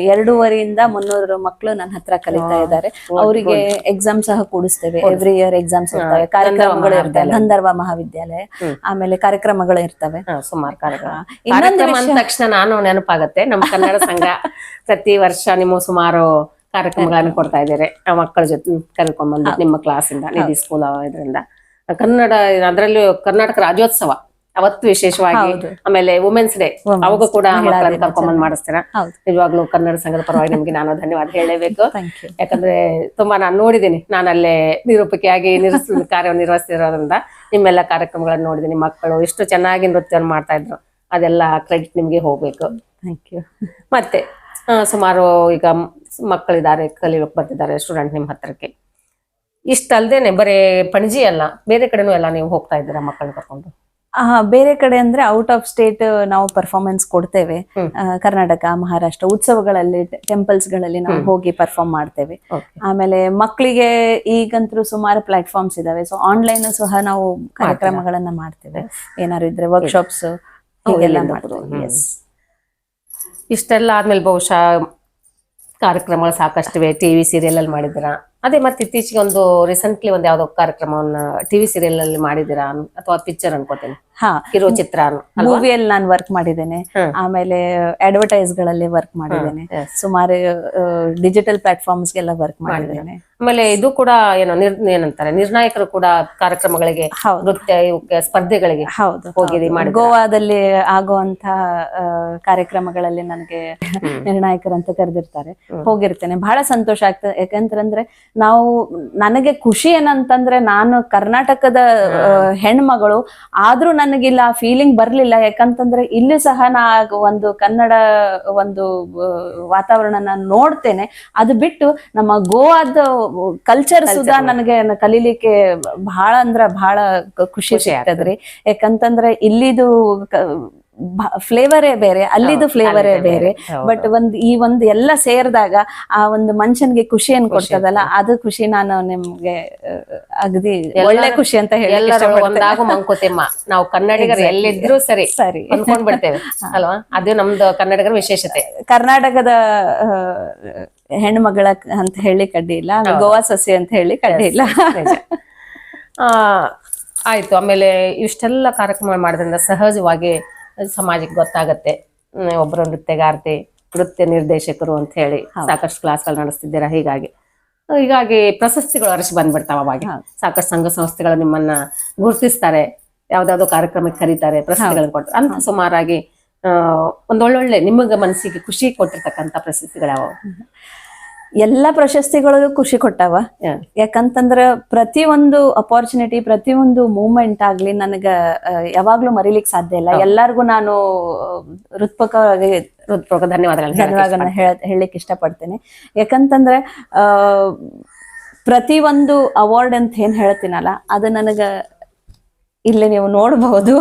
S2: 250 300 ಮಕ್ಕಳು ನನ್ನ ಹತ್ರ ಕಲಿತಾ ಇದ್ದಾರೆ. ಅವರಿಗೆ ಎಕ್ಸಾಮ್ ಸಹ ಕೂಡಿಸ್ತೇವೆ. ಎವ್ರಿ ಇಯರ್ ಎಕ್ಸಾಮ್ಸ್ ಇರ್ತವೆ, ಕಾರ್ಯಕ್ರಮಗಳು ಇರ್ತವೆ. ಗಂಧರ್ವ ಮಹಾವಿದ್ಯಾಲಯ, ಆಮೇಲೆ ಕಾರ್ಯಕ್ರಮಗಳು ಇರ್ತವೆ, ಸುಮಾರು
S1: ಕಾರ್ಯಕ್ರಮ. ತಕ್ಷಣ ನಾನು ನೆನಪಾಗತ್ತೆ, ನಮ್ಮ ಕನ್ನಡ ಸಂಘ ಪ್ರತಿ ವರ್ಷ ನಿಮ್ಮ ಸುಮಾರು ಕಾರ್ಯಕ್ರಮಗಳನ್ನು ಕೊಡ್ತಾ ಇದ್ದಾರೆ. ಮಕ್ಕಳ ಜೊತೆ ಕರ್ಕೊಂಡ್ ಬಂದು ನಿಮ್ಮ ಕ್ಲಾಸ್ ಇಂದ, ನಿಧಿ ಸ್ಕೂಲ್ ಇದರಿಂದ ಕನ್ನಡ, ಅದರಲ್ಲೂ ಕರ್ನಾಟಕ ರಾಜ್ಯೋತ್ಸವ ಅವತ್ತು ವಿಶೇಷವಾಗಿ. ಆಮೇಲೆ ವುಮೆನ್ಸ್ ಡೇ ಅವಾಗ ಕೂಡ ಮಕ್ಕಳನ್ನ ಕರ್ಕೊಂಡ್ಬಂದ್ ಮಾಡಿಸ್ತೀರಾ. ನಿಜವಾಗ್ಲೂ ಕನ್ನಡ ಸಂಘದ ಪರವಾಗಿ ನಿಮ್ಗೆ ನಾನು ಧನ್ಯವಾದ ಹೇಳಲೇಬೇಕು. ಯಾಕಂದ್ರೆ ತುಂಬಾ ನಾನು ನೋಡಿದ್ದೀನಿ, ನಾನು ಅಲ್ಲೇ ನಿರೂಪಕಿಯಾಗಿ ಕಾರ್ಯನಿರ್ವಹಿಸ್ತಿರೋದ್ರಿಂದ ನಿಮ್ಮೆಲ್ಲ ಕಾರ್ಯಕ್ರಮಗಳನ್ನ ನೋಡಿದ್ದೀನಿ. ಮಕ್ಕಳು ಎಷ್ಟು ಚೆನ್ನಾಗಿ ನೃತ್ಯವನ್ನು ಮಾಡ್ತಾ ಇದ್ರು, ಅದೆಲ್ಲ ಕ್ರೆಡಿಟ್ ನಿಮ್ಗೆ ಹೋಗ್ಬೇಕು. ಮತ್ತೆ ಸುಮಾರು ಈಗ ಮಕ್ಕಳಿದ್ದಾರೆ, ಕಲಿಯೋಕ್ ಬರ್ತಿದ್ದಾರೆ ಸ್ಟೂಡೆಂಟ್ ನಿಮ್ ಹತ್ರಕ್ಕೆ. ಇಷ್ಟಲ್ದೇನೆ ಬರೇ ಪಣಜಿ ಅಲ್ಲ, ಬೇರೆ ಕಡೆನೂ ಎಲ್ಲ ನೀವು ಹೋಗ್ತಾ ಇದ್ದೀರಾ ಮಕ್ಕಳನ್ನ ಕರ್ಕೊಂಡು?
S2: ಬೇರೆ ಕಡೆ ಅಂದ್ರೆ ಔಟ್ ಆಫ್ ಸ್ಟೇಟ್ ನಾವು ಪರ್ಫಾರ್ಮೆನ್ಸ್ ಕೊಡ್ತೇವೆ. ಕರ್ನಾಟಕ, ಮಹಾರಾಷ್ಟ್ರ ಉತ್ಸವಗಳಲ್ಲಿ, ಟೆಂಪಲ್ಸ್ ಗಳಲ್ಲಿ ನಾವು ಹೋಗಿ ಪರ್ಫಾರ್ಮ್ ಮಾಡ್ತೇವೆ. ಆಮೇಲೆ ಮಕ್ಕಳಿಗೆ ಈಗಂತೂ ಸುಮಾರು ಪ್ಲಾಟ್ಫಾರ್ಮ್ಸ್ ಇದಾವೆ, ಸೊ ಆನ್ಲೈನ್ ಸಹ ನಾವು ಕಾರ್ಯಕ್ರಮಗಳನ್ನ ಮಾಡ್ತೇವೆ. ಏನಾದ್ರು ಇದ್ರೆ ವರ್ಕ್ಶಾಪ್ಸ್ ಹೀಗೆಲ್ಲ ಮಾಡ್ತೇವೆ.
S1: ಇಷ್ಟೆಲ್ಲ ಆದ್ಮೇಲೆ ಬಹುಶಃ ಕಾರ್ಯಕ್ರಮಗಳು ಸಾಕಷ್ಟಿವೆ. ಟಿವಿ ಸೀರಿಯಲ್ ಅಲ್ಲಿ ಮಾಡಿದ್ದೀರಾ, ಅದೇ ಮತ್ತೆ ಇತ್ತೀಚೆಗೆ ಒಂದು ರೀಸೆಂಟ್ಲಿ ಒಂದು ಯಾವ್ದೋ ಕಾರ್ಯಕ್ರಮವನ್ನ ಟಿವಿ ಸೀರಿಯಲ್ ಅಲ್ಲಿ ಮಾಡಿದಿರಾ ಅಥವಾ ಪಿಕ್ಚರ್ ಅನ್ಕೋತೇನೆ, ಕಿರುಚಿತ್ರ
S2: ಮೂವಿಯಲ್ಲಿ ನಾನು ವರ್ಕ್ ಮಾಡಿದ್ದೇನೆ. ಆಮೇಲೆ ಅಡ್ವರ್ಟೈಸ್ ಗಳಲ್ಲಿ ವರ್ಕ್ ಮಾಡಿದ್ದೇನೆ. ಸುಮಾರು ಡಿಜಿಟಲ್ ಪ್ಲಾಟ್ಫಾರ್ಮ್ಸ್ ಗೆಲ್ಲ ವರ್ಕ್ ಮಾಡಿದ್ದೇನೆ.
S1: ಆಮೇಲೆ ಇದು ಕೂಡ ಏನಂತಾರೆ, ನಿರ್ಣಾಯಕರು ಕೂಡ ಕಾರ್ಯಕ್ರಮಗಳಿಗೆ, ನೃತ್ಯ ಸ್ಪರ್ಧೆಗಳಿಗೆ ಹೋಗಿ
S2: ಗೋವಾದಲ್ಲಿ ಆಗುವಂತ ಕಾರ್ಯಕ್ರಮಗಳಲ್ಲಿ ನನಗೆ ನಿರ್ಣಾಯಕರಂತ ಕರೆದಿರ್ತಾರೆ, ಹೋಗಿರ್ತೇನೆ. ಬಹಳ ಸಂತೋಷ ಆಗ್ತದೆ. ಯಾಕಂತಂದ್ರೆ ನನಗೆ ಖುಷಿ ಏನಂತಂದ್ರೆ, ನಾನು ಕರ್ನಾಟಕದ ಹೆಣ್ಮಗಳು ಆದ್ರೂ ನನಗಿಲ್ಲ ಫೀಲಿಂಗ್ ಬರ್ಲಿಲ್ಲ. ಯಾಕಂತಂದ್ರೆ ಇಲ್ಲಿ ಸಹ ನಾ ಒಂದು ಕನ್ನಡ ಒಂದು ವಾತಾವರಣ ನಾನು ನೋಡ್ತೇನೆ. ಅದು ಬಿಟ್ಟು ನಮ್ಮ ಗೋವಾದ ಕಲ್ಚರ್ ಸುಧಾ ನನಗೆ ಕಲೀಲಿಕ್ಕೆ ಬಹಳ ಬಹಳ ಖುಷಿ ಸಿಗ್ತದ್ರಿ. ಯಾಕಂತಂದ್ರೆ ಇಲ್ಲಿದು ಫ್ಲೇವರೇ ಬೇರೆ, ಅಲ್ಲಿದು ಫ್ಲೇವರೇ ಬೇರೆ. ಬಟ್ ಈ ಒಂದು ಎಲ್ಲ ಸೇರಿದಾಗ ಆ ಒಂದು ಮನುಷ್ಯನ್ಗೆ ಖುಷಿಯನ್ನು ಕೊಡ್ತದಲ್ಲ, ಅದು ಖುಷಿ ನಾನು ನಿಮ್ಗೆ ಅಗದಿ ಒಳ್ಳೆ ಖುಷಿ ಅಂತ ಹೇಳಿ.
S1: ನಾವು ಕನ್ನಡಿಗರು ಎಲ್ಲಿದ್ರು ಸರಿ ಸರಿ ಅಂದ್ಕೊಂಡ್ಬಿಡ್ತೇವೆ ಅಲ್ವಾ, ಅದು ನಮ್ದು ಕನ್ನಡಿಗರ ವಿಶೇಷತೆ.
S2: ಕರ್ನಾಟಕದ ಹೆಣ್ಮಗಳ ಅಂತ ಹೇಳಿ ಕಡ್ಡಿ ಇಲ್ಲ, ಗೋವಾ ಸಸಿ ಅಂತ ಹೇಳಿ ಕಡ್ಡಿ ಇಲ್ಲ.
S1: ಆಯ್ತು. ಆಮೇಲೆ ಇಷ್ಟೆಲ್ಲ ಕಾರ್ಯಕ್ರಮ ಮಾಡೋದ್ರಿಂದ ಸಹಜವಾಗಿ ಸಮಾಜಕ್ಕೆ ಗೊತ್ತಾಗತ್ತೆ, ಒಬ್ಬರು ನೃತ್ಯಗಾರ್ತಿ, ನೃತ್ಯ ನಿರ್ದೇಶಕರು ಅಂತ ಹೇಳಿ ಸಾಕಷ್ಟು ಕ್ಲಾಸ್ಗಳು ನಡೆಸ್ತಿದ್ದೀರಾ. ಹೀಗಾಗಿ ಪ್ರಶಸ್ತಿಗಳು ಅರಸಿ ಬಂದ್ಬಿಡ್ತಾವ. ಅವಾಗ ಸಾಕಷ್ಟು ಸಂಘ ಸಂಸ್ಥೆಗಳು ನಿಮ್ಮನ್ನ ಗುರುತಿಸ್ತಾರೆ, ಯಾವ್ದಾವ್ದೋ ಕಾರ್ಯಕ್ರಮಕ್ಕೆ ಕರೀತಾರೆ, ಪ್ರಶಸ್ತಿಗಳನ್ನ ಕೊಡ್ತಾರೆ ಅಂತ. ಸುಮಾರಾಗಿ ಒಂದೊಳ್ಳೊಳ್ಳೆ ನಿಮಗೆ ಮನಸ್ಸಿಗೆ ಖುಷಿ ಕೊಟ್ಟಿರ್ತಕ್ಕಂಥ ಪ್ರಶಸ್ತಿಗಳು ಯಾವ?
S2: ಎಲ್ಲಾ ಪ್ರಶಸ್ತಿಗಳಿಗೂ ಖುಷಿ ಕೊಟ್ಟಾವ. ಯಾಕಂತಂದ್ರ ಪ್ರತಿಯೊಂದು ಅಪಾರ್ಚುನಿಟಿ, ಪ್ರತಿಯೊಂದು ಮೂಮೆಂಟ್ ಆಗ್ಲಿ ನನಗ ಯಾವಾಗ್ಲೂ ಮರಿಲಿಕ್ಕೆ ಸಾಧ್ಯ ಇಲ್ಲ. ಎಲ್ಲರಿಗೂ ನಾನು ಹೃತ್ಪೂರ್ವಕ ಧನ್ಯವಾದಗಳನ್ನ ಹೇಳಲಿಕ್ಕೆ ಇಷ್ಟಪಡ್ತೇನೆ. ಯಾಕಂತಂದ್ರೆ ಪ್ರತಿಯೊಂದು ಅವಾರ್ಡ್ ಅಂತ ಏನ್ ಹೇಳ್ತೀನಲ್ಲ, ಅದು ನನಗ ಇಲ್ಲಿ ನೀವು ನೋಡಬಹುದು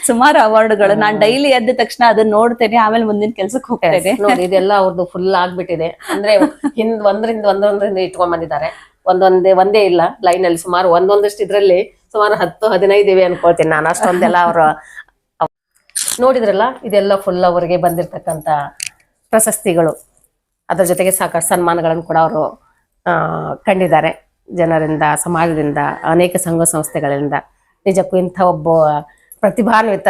S2: ಸುಮಾರು ಅವಾರ್ಡ್ಗಳು. ನಾನ್ ಡೈಲಿ ಎದ್ದ ತಕ್ಷಣ ಅದನ್ನ ನೋಡ್ತೇನೆ, ಆಮೇಲೆ ಮುಂದಿನ ಕೆಲ್ಸಕ್ಕೆ ಹೋಗ್ತೇನೆ.
S1: ನೋಡಿ, ಇದೆಲ್ಲ ಅವ್ರದ್ದು ಫುಲ್ ಆಗ್ಬಿಟ್ಟಿದೆ. ಅಂದ್ರೆ ಒಂದೊಂದ್ರಿಂದ ಇಟ್ಕೊಂಡ್ ಬಂದಿದ್ದಾರೆ. ಒಂದೇ ಇಲ್ಲ ಲೈನ್ ಅಲ್ಲಿ, ಸುಮಾರು ಒಂದೊಂದಷ್ಟು ಇದ್ರಲ್ಲಿ ಸುಮಾರು 10-15 ಇವೆ ಅನ್ಕೊಳ್ತೀನಿ ನಾನು. ಅಷ್ಟೊಂದೆಲ್ಲ ಅವ್ರ ನೋಡಿದ್ರಲ್ಲ, ಇದೆಲ್ಲ ಫುಲ್ ಅವರಿಗೆ ಬಂದಿರತಕ್ಕಂತ ಪ್ರಶಸ್ತಿಗಳು. ಅದ್ರ ಜೊತೆಗೆ ಸಾಕಷ್ಟು ಸನ್ಮಾನಗಳನ್ನು ಕೂಡ ಅವರು ಕಂಡಿದ್ದಾರೆ, ಜನರಿಂದ, ಸಮಾಜದಿಂದ, ಅನೇಕ ಸಂಘ ಸಂಸ್ಥೆಗಳಿಂದ. ನಿಜಕ್ಕೂ ಇಂಥ ಒಬ್ಬ ಪ್ರತಿಭಾನ್ವಿತ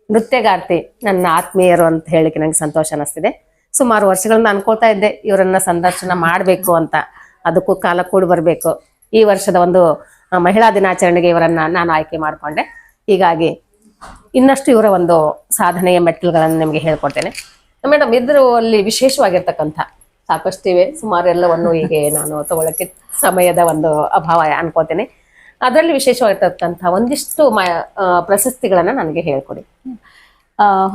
S1: ನೃತ್ಯಗಾರ್ತಿ ನನ್ನ ಆತ್ಮೀಯರು ಅಂತ ಹೇಳಿಕ್ಕೆ ನಂಗೆ ಸಂತೋಷ ಅನಿಸ್ತಿದೆ. ಸುಮಾರು ವರ್ಷಗಳಿಂದ ಅನ್ಕೊಳ್ತಾ ಇದ್ದೆ ಇವರನ್ನ ಸಂದರ್ಶನ ಮಾಡಬೇಕು ಅಂತ, ಅದಕ್ಕೂ ಕಾಲ ಕೂಡಿ ಬರಬೇಕು. ಈ ವರ್ಷದ ಒಂದು ಮಹಿಳಾ ದಿನಾಚರಣೆಗೆ ಇವರನ್ನ ನಾನು ಆಯ್ಕೆ ಮಾಡಿಕೊಂಡೆ. ಹೀಗಾಗಿ ಇನ್ನಷ್ಟು ಇವರ ಒಂದು ಸಾಧನೆಯ ಮೆಟ್ಟಿಲುಗಳನ್ನು ನಿಮಗೆ ಹೇಳ್ಕೊಡ್ತೇನೆ. ಮೇಡಮ್, ಇದರಲ್ಲಿ ವಿಶೇಷವಾಗಿರ್ತಕ್ಕಂಥ ಸಾಕಷ್ಟಿವೆ, ಸುಮಾರು ಎಲ್ಲವನ್ನು ಹೀಗೆ ನಾನು ತಗೊಳ್ಳೋಕ್ಕೆ ಸಮಯದ ಒಂದು ಅಭಾವ ಅನ್ಕೋತೇನೆ. ಅದರಲ್ಲಿ ವಿಶೇಷವಾಗಿರ್ತಕ್ಕಂಥ ಒಂದಿಷ್ಟು ಪ್ರಶಸ್ತಿಗಳನ್ನ ನನಗೆ ಹೇಳ್ಕೊಡಿ.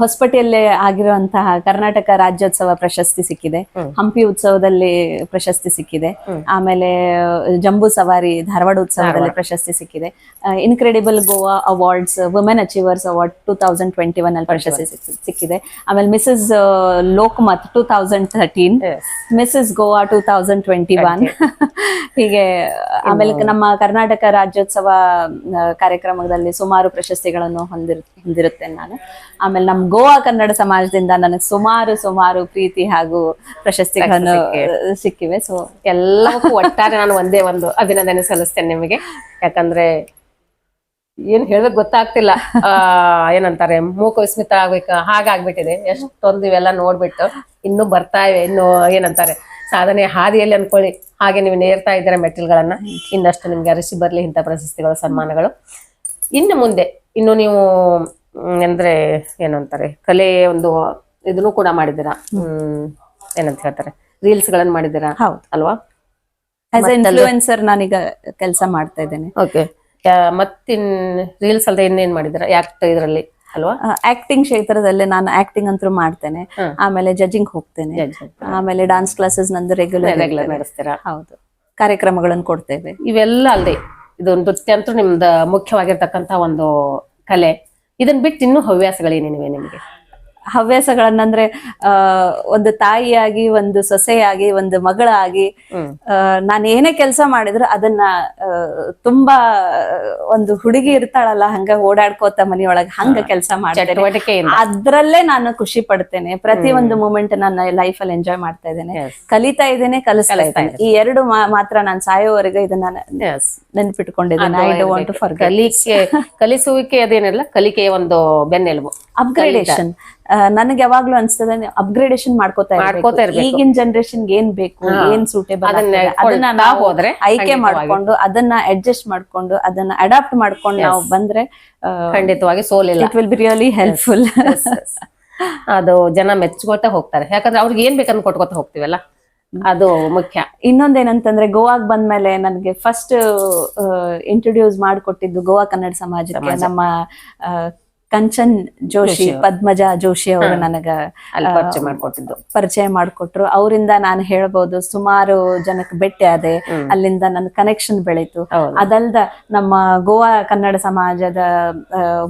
S2: ಹೊಸಪೇಟೆಯಲ್ಲೇ ಆಗಿರುವಂತಹ ಕರ್ನಾಟಕ ರಾಜ್ಯೋತ್ಸವ ಪ್ರಶಸ್ತಿ ಸಿಕ್ಕಿದೆ, ಹಂಪಿ ಉತ್ಸವದಲ್ಲಿ ಪ್ರಶಸ್ತಿ ಸಿಕ್ಕಿದೆ, ಆಮೇಲೆ ಜಂಬೂ ಸವಾರಿ ಧಾರವಾಡ ಉತ್ಸವದಲ್ಲಿ ಪ್ರಶಸ್ತಿ ಸಿಕ್ಕಿದೆ, incredible Goa awards women achievers award 2021 ಅಲ್ಲಿ ಪ್ರಶಸ್ತಿ ಸಿಕ್ಕಿದೆ, ಆಮೇಲೆ ಮಿಸಸ್ ಲೋಕಮತ್ 2013, ಮಿಸಸ್ ಗೋವಾ 2021 ಹೀಗೆ. ಆಮೇಲೆ ನಮ್ಮ ಕರ್ನಾಟಕ ರಾಜ್ಯೋತ್ಸವ ಕಾರ್ಯಕ್ರಮದಲ್ಲಿ ಸುಮಾರು ಪ್ರಶಸ್ತಿಗಳನ್ನು ಹೊಂದಿರುತ್ತೇನೆ ನಾನು. ಆಮೇಲೆ ನಮ್ ಗೋವಾ ಕನ್ನಡ ಸಮಾಜದಿಂದ ನನಗೆ ಸುಮಾರು ಪ್ರೀತಿ ಹಾಗೂ ಪ್ರಶಸ್ತಿಗಳನ್ನು ಸಿಕ್ಕಿವೆ. ಸೊ
S1: ಎಲ್ಲಕ್ಕೂ ಒಟ್ಟಾರೆ ನಾನು ಒಂದೇ ಒಂದು ಅಭಿನಂದನೆ ಸಲ್ಲಿಸ್ತೇನೆ ನಿಮಗೆ. ಯಾಕಂದ್ರೆ ಏನ್ ಹೇಳ್ಬೇಕು ಗೊತ್ತಾಗ್ತಿಲ್ಲ, ಏನಂತಾರೆ ಮೂಕ ವಿಸ್ಮಿತ ಹಾಗಾಗ್ಬಿಟ್ಟಿದೆ. ಎಷ್ಟೊಂದು ಇವೆಲ್ಲ ನೋಡ್ಬಿಟ್ಟು ಇನ್ನೂ ಬರ್ತಾ ಇವೆ, ಇನ್ನು ಏನಂತಾರೆ ಸಾಧನೆ ಹಾದಿಯಲ್ಲಿ ಅನ್ಕೊಳ್ಳಿ. ಹಾಗೆ ನೀವು ನೇರ್ತಾ ಇದ್ದೀರಾ ಮೆಟ್ಟಿಲುಗಳನ್ನ. ಇನ್ನಷ್ಟು ನಿಮ್ಗೆ ಅರಸಿ ಬರ್ಲಿ ಇಂಥ ಪ್ರಶಸ್ತಿಗಳು, ಸನ್ಮಾನಗಳು. ಇನ್ನು ಮುಂದೆ ನೀವು ಅಂದ್ರೆ ಏನಂತಾರೆ ಕಲೆ ಒಂದು ಇದನ್ನು ಕೂಡ ಮಾಡಿದ್ದೀರಾ, ಏನಂತ ಹೇಳ್ತಾರೆ ರೀಲ್ಸ್ ಗಳನ್ನ ಮಾಡಿದ್ದೀರಾ
S2: ಹೌದು
S1: ಅಲ್ವಾ?
S2: ಆಸ್ ಎ ಇನ್ಫ್ಲೂಯೆನ್ಸರ್ ನಾನೀಗ ಕೆಲಸ ಮಾಡ್ತಾ ಇದ್ದೇನೆ.
S1: ಓಕೆ, ಮತ್ತಿನ್ ರೀಲ್ಸ್ ಅಲ್ಲದೆ ಇನ್ನೇನ್ ಮಾಡಿದ್ದೀರಾ ಯಾಕ್ಟ್ ಇದ್ರಲ್ಲಿ ಅಲ್ವಾ?
S2: ಆಕ್ಟಿಂಗ್ ಕ್ಷೇತ್ರದಲ್ಲಿ ನಾನು ಆಕ್ಟಿಂಗ್ ಅಂತೂ ಮಾಡ್ತೇನೆ, ಆಮೇಲೆ ಜಡ್ಜಿಂಗ್ ಹೋಗ್ತೇನೆ, ಆಮೇಲೆ ಡಾನ್ಸ್ ಕ್ಲಾಸಸ್ ನಂದು ರೆಗ್ಯುಲರ್
S1: ನಡೆಸ್ತೀರಾ?
S2: ಹೌದು, ಕಾರ್ಯಕ್ರಮಗಳನ್ನು ಕೊಡ್ತೇವೆ.
S1: ಇವೆಲ್ಲ ಅಲ್ಲದೆ ಇದು ನೃತ್ಯ ಅಂತೂ ನಿಮ್ದ ಮುಖ್ಯವಾಗಿರ್ತಕ್ಕಂತ ಒಂದು ಕಲೆ. ಇದನ್ ಬಿಟ್ಟು ಇನ್ನೂ ಹವ್ಯಾಸಗಳೇನೇನಿವೆ ನಿಮಗೆ?
S2: ಹವ್ಯಾಸಗಳನ್ನಂದ್ರೆ ಒಂದು ತಾಯಿಯಾಗಿ, ಒಂದು ಸೊಸೆಯಾಗಿ, ಒಂದು ಮಗಳಾಗಿ ನಾನು ಏನೇ ಕೆಲಸ ಮಾಡಿದ್ರು ಅದನ್ನ ತುಂಬಾ ಒಂದು ಹುಡುಗಿ ಇರ್ತಾಳಲ್ಲ ಹಂಗ ಓಡಾಡ್ಕೋತ ಮನಿಯೊಳಗೆ ಹಂಗ ಕೆಲಸ ಮಾಡ್ತೇನೆ. ಅದ್ರಲ್ಲೇ ನಾನು ಖುಷಿ ಪಡ್ತೇನೆ. ಪ್ರತಿ ಒಂದು ಮೂಮೆಂಟ್ ನನ್ನ ಲೈಫ್ ಅಲ್ಲಿ ಎಂಜಾಯ್ ಮಾಡ್ತಾ ಇದ್ದೇನೆ, ಕಲಿತಾ ಇದ್ದೇನೆ, ಕಲಿಸ್ತಾ ಇದ್ದೇನೆ. ಈ ಎರಡು ಮಾತ್ರ ನಾನು ಸಾಯೋವರೆಗೆ ಇದನ್ನ ನೆನ್ಪಿಟ್ಕೊಂಡಿದ್ದೇನೆ. I don't want to forget.
S1: ಕಲಿಸುವಿಕೆ ಅದೇನಿಲ್ಲ, ಕಲಿಕೆಯ ಒಂದು ಬೆನ್ನೆಲುಬು.
S2: ಅಪ್ಗ್ರೇಡೇಷನ್ ನನಗೆ ಯಾವಾಗ್ಲೂ ಅನ್ಸ್ತದೆ, ಅಪ್ಗ್ರೇಡೇಷನ್ ಮಾಡ್ಕೋತಾ ಇರ್ಬೇಕು. ಈಗಿನ ಜನರೇಷನ್ ಏನ್ ಬೇಕು, ಏನ್ ಸೂಟೇಬಲ್ ಅದನ್ನ ನಾವು ಆಯ್ಕೆ ಮಾಡ್ಕೊಂಡು, ಅದನ್ನ ಅಡ್ಜಸ್ಟ್ ಮಾಡ್ಕೊಂಡು, ಅದನ್ನ ಅಡಾಪ್ಟ್ ಮಾಡ್ಕೊಂಡು ನಾವು ಬಂದ್ರೆ
S1: ಖಂಡಿತವಾಗಿ ಸೋಲಿಲ್ಲ.
S2: It will be really helpful.
S1: ಅದು ಜನ ಮೆಚ್ಕೊಳ್ತಾ ಹೋಗ್ತಾರೆ, ಯಾಕಂದ್ರೆ ಅವ್ರಿಗೆ ಏನ್ ಬೇಕಂತ ಕೊಟ್ಕೊತಾ ಹೋಗ್ತೀವಲ್ಲ, ಅದು ಮುಖ್ಯ.
S2: ಇನ್ನೊಂದೇನಂತಂದ್ರೆ ಗೋವಾಗ್ ಬಂದ್ಮೇಲೆ ನನಗೆ ಫಸ್ಟ್ ಇಂಟ್ರೊಡ್ಯೂಸ್ ಮಾಡಿಕೊಟ್ಟಿದ್ದು ಗೋವಾ ಕನ್ನಡ ಸಮಾಜಕ್ಕೆ ನಮ್ಮ ಕಂಚನ್ ಜೋಶಿ, ಪದ್ಮಜಾ ಜೋಶಿ ಅವರು ನನಗ ಪರಿಚಯ ಮಾಡಿಕೊಟ್ರು. ಅವರಿಂದ ನಾನು ಹೇಳ್ಬೋದು ಸುಮಾರು ಜನಕ್ಕೆ ಭೇಟಿ ಆದೆ, ಅಲ್ಲಿಂದ ನನ್ನ ಕನೆಕ್ಷನ್ ಬೆಳೀತು. ಅದಲ್ದ ನಮ್ಮ ಗೋವಾ ಕನ್ನಡ ಸಮಾಜದ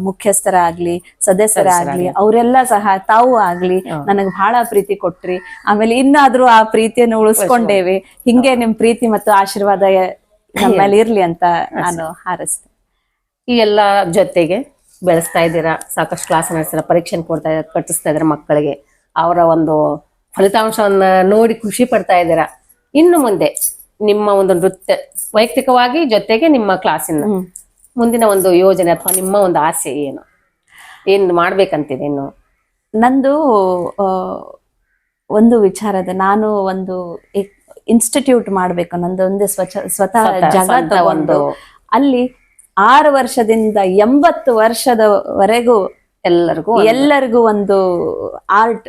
S2: ಮುಖ್ಯಸ್ಥರಾಗ್ಲಿ, ಸದಸ್ಯರಾಗ್ಲಿ, ಅವರೆಲ್ಲ ಸಹ ತಾವು ಆಗ್ಲಿ ನನಗ್ ಬಹಳ ಪ್ರೀತಿ ಕೊಟ್ರಿ. ಆಮೇಲೆ ಇನ್ನಾದ್ರೂ ಆ ಪ್ರೀತಿಯನ್ನು ಉಳಿಸ್ಕೊಂಡೇವಿ. ಹಿಂಗೆ ನಿಮ್ ಪ್ರೀತಿ ಮತ್ತು ಆಶೀರ್ವಾದ ನಮ್ಮಲ್ಲಿ ಇರ್ಲಿ ಅಂತ ನಾನು ಹಾರೈಸ್ತೇನೆ.
S1: ಈ ಎಲ್ಲ ಜೊತೆಗೆ ಬೆಳೆಸ್ತಾ ಇದ್ದೀರಾ, ಸಾಕಷ್ಟು ಕ್ಲಾಸ್ ನಡೆಸ್ತೀರಾ, ಪರೀಕ್ಷೆ ಕಟ್ಟಿಸ್ತಾ ಇದ್ದೀರಾ ಮಕ್ಕಳಿಗೆ, ಅವರ ಒಂದು ಫಲಿತಾಂಶವನ್ನ ನೋಡಿ ಖುಷಿ ಪಡ್ತಾ ಇದ್ದೀರಾ. ಇನ್ನು ಮುಂದೆ ನಿಮ್ಮ ಒಂದು ನೃತ್ಯ ವೈಯಕ್ತಿಕವಾಗಿ ಜೊತೆಗೆ ನಿಮ್ಮ ಕ್ಲಾಸಿನ ಮುಂದಿನ ಒಂದು ಯೋಜನೆ ಅಥವಾ ನಿಮ್ಮ ಒಂದು ಆಸೆ ಏನ್ ಮಾಡ್ಬೇಕಂತಿದೆ? ಇನ್ನು
S2: ನಂದು ಒಂದು ವಿಚಾರ ಇದೆ, ನಾನು ಒಂದು ಇನ್ಸ್ಟಿಟ್ಯೂಟ್ ಮಾಡ್ಬೇಕು. ನಂದು ಒಂದೇ ಸ್ವತಃ ಜಾಗ ಒಂದು ಅಲ್ಲಿ 6 ವರ್ಷದಿಂದ 80 ವರ್ಷದವರೆಗೂ ಎಲ್ಲರಿಗೂ ಒಂದು ಆರ್ಟ್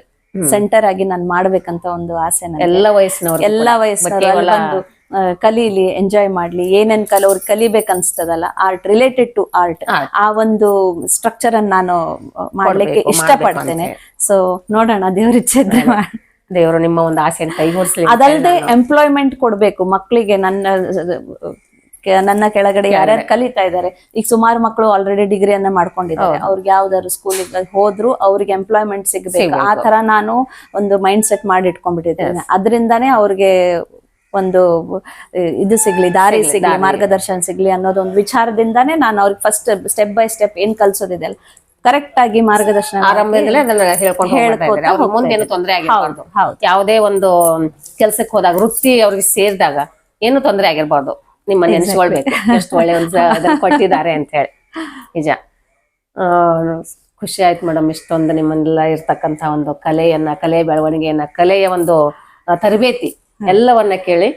S2: ಸೆಂಟರ್ ಆಗಿ ನಾನು ಮಾಡ್ಬೇಕಂತ ಒಂದು ಆಸೆ. ಎಲ್ಲ ವಯಸ್ಸಿನವರು ಬಂದು ಕಲೀಲಿ, ಎಂಜಾಯ್ ಮಾಡ್ಲಿ, ಏನೇನ್ ಅವ್ರು ಕಲಿಬೇಕನ್ಸ್ತದಲ್ಲ ಆರ್ಟ್ ರಿಲೇಟೆಡ್ ಟು ಆರ್ಟ್, ಆ ಒಂದು ಸ್ಟ್ರಕ್ಚರ್ ಅನ್ನು ನಾನು ಮಾಡ್ಲಿಕ್ಕೆ ಇಷ್ಟಪಡ್ತೇನೆ. ಸೊ ನೋಡೋಣ, ದೇವ್ರ ಇಚ್ಛೆ ಇದ್ರೆ
S1: ದೇವರು ನಿಮ್ಮ ಒಂದು ಆಸೆಯನ್ನು ಕೈಗೂಡಿಸ್ಲಿ.
S2: ಅದಲ್ಲದೆ ಎಂಪ್ಲಾಯ್ಮೆಂಟ್ ಕೊಡ್ಬೇಕು ಮಕ್ಕಳಿಗೆ. ನನ್ನ ಕೆಳಗಡೆ ಯಾರ್ಯಾರು ಕಲಿತಾ ಇದ್ದಾರೆ, ಈಗ ಸುಮಾರು ಮಕ್ಕಳು ಆಲ್ರೆಡಿ ಡಿಗ್ರಿಯನ್ನ ಮಾಡ್ಕೊಂಡಿದ್ದಾರೆ, ಅವ್ರಿಗೆ ಯಾವ್ದಾದ್ರು ಸ್ಕೂಲಿಗೆ ಹೋದ್ರು ಅವ್ರಿಗೆ ಎಂಪ್ಲಾಯ್ಮೆಂಟ್ ಸಿಗ್ಬೇಕು. ಆ ತರ ನಾನು ಒಂದು ಮೈಂಡ್ ಸೆಟ್ ಮಾಡಿ ಇಟ್ಕೊಂಡ್ಬಿಟ್ಟಿದ್ದೇನೆ. ಅದರಿಂದಾನೇ ಅವ್ರಿಗೆ ಒಂದು ಇದು ಸಿಗ್ಲಿ, ದಾರಿ ಸಿಗ್ಲಿ, ಮಾರ್ಗದರ್ಶನ ಸಿಗ್ಲಿ ಅನ್ನೋದು ಒಂದು ವಿಚಾರದಿಂದಾನೇ ನಾನು ಅವ್ರಿಗೆ ಫಸ್ಟ್ ಸ್ಟೆಪ್ ಬೈ ಸ್ಟೆಪ್ ಏನ್ ಕಲ್ಸೋದಿದೆ ಕರೆಕ್ಟ್ ಆಗಿ ಮಾರ್ಗದರ್ಶನ
S1: ಮುಂದೇನು ತೊಂದರೆ ಆಗಿರ್ಬಾರ್ದು. ಯಾವುದೇ ಒಂದು ಕೆಲ್ಸಕ್ಕೆ ಹೋದಾಗ, ವೃತ್ತಿ ಅವ್ರಿಗೆ ಸೇರಿದಾಗ ಏನು ತೊಂದರೆ ಆಗಿರ್ಬಾರ್ದು. ನಿಮ್ಮನ್ನ ನೆನೆಸ್ಕೊಳ್ಬೇಕು, ಎಷ್ಟು ಒಳ್ಳೆ ಒಂದು ಕೊಟ್ಟಿದ್ದಾರೆ ಅಂತ ಹೇಳಿ. ನಿಜ ಖುಷಿ ಆಯ್ತು ಮೇಡಮ್. ಇಷ್ಟೊಂದು ನಿಮ್ಮನ್ನೆಲ್ಲ ಇರ್ತಕ್ಕಂಥ ಒಂದು ಕಲೆ ಬೆಳವಣಿಗೆಯನ್ನ, ಕಲೆಯ ಒಂದು ತರಬೇತಿ ಎಲ್ಲವನ್ನ ಕೇಳಿ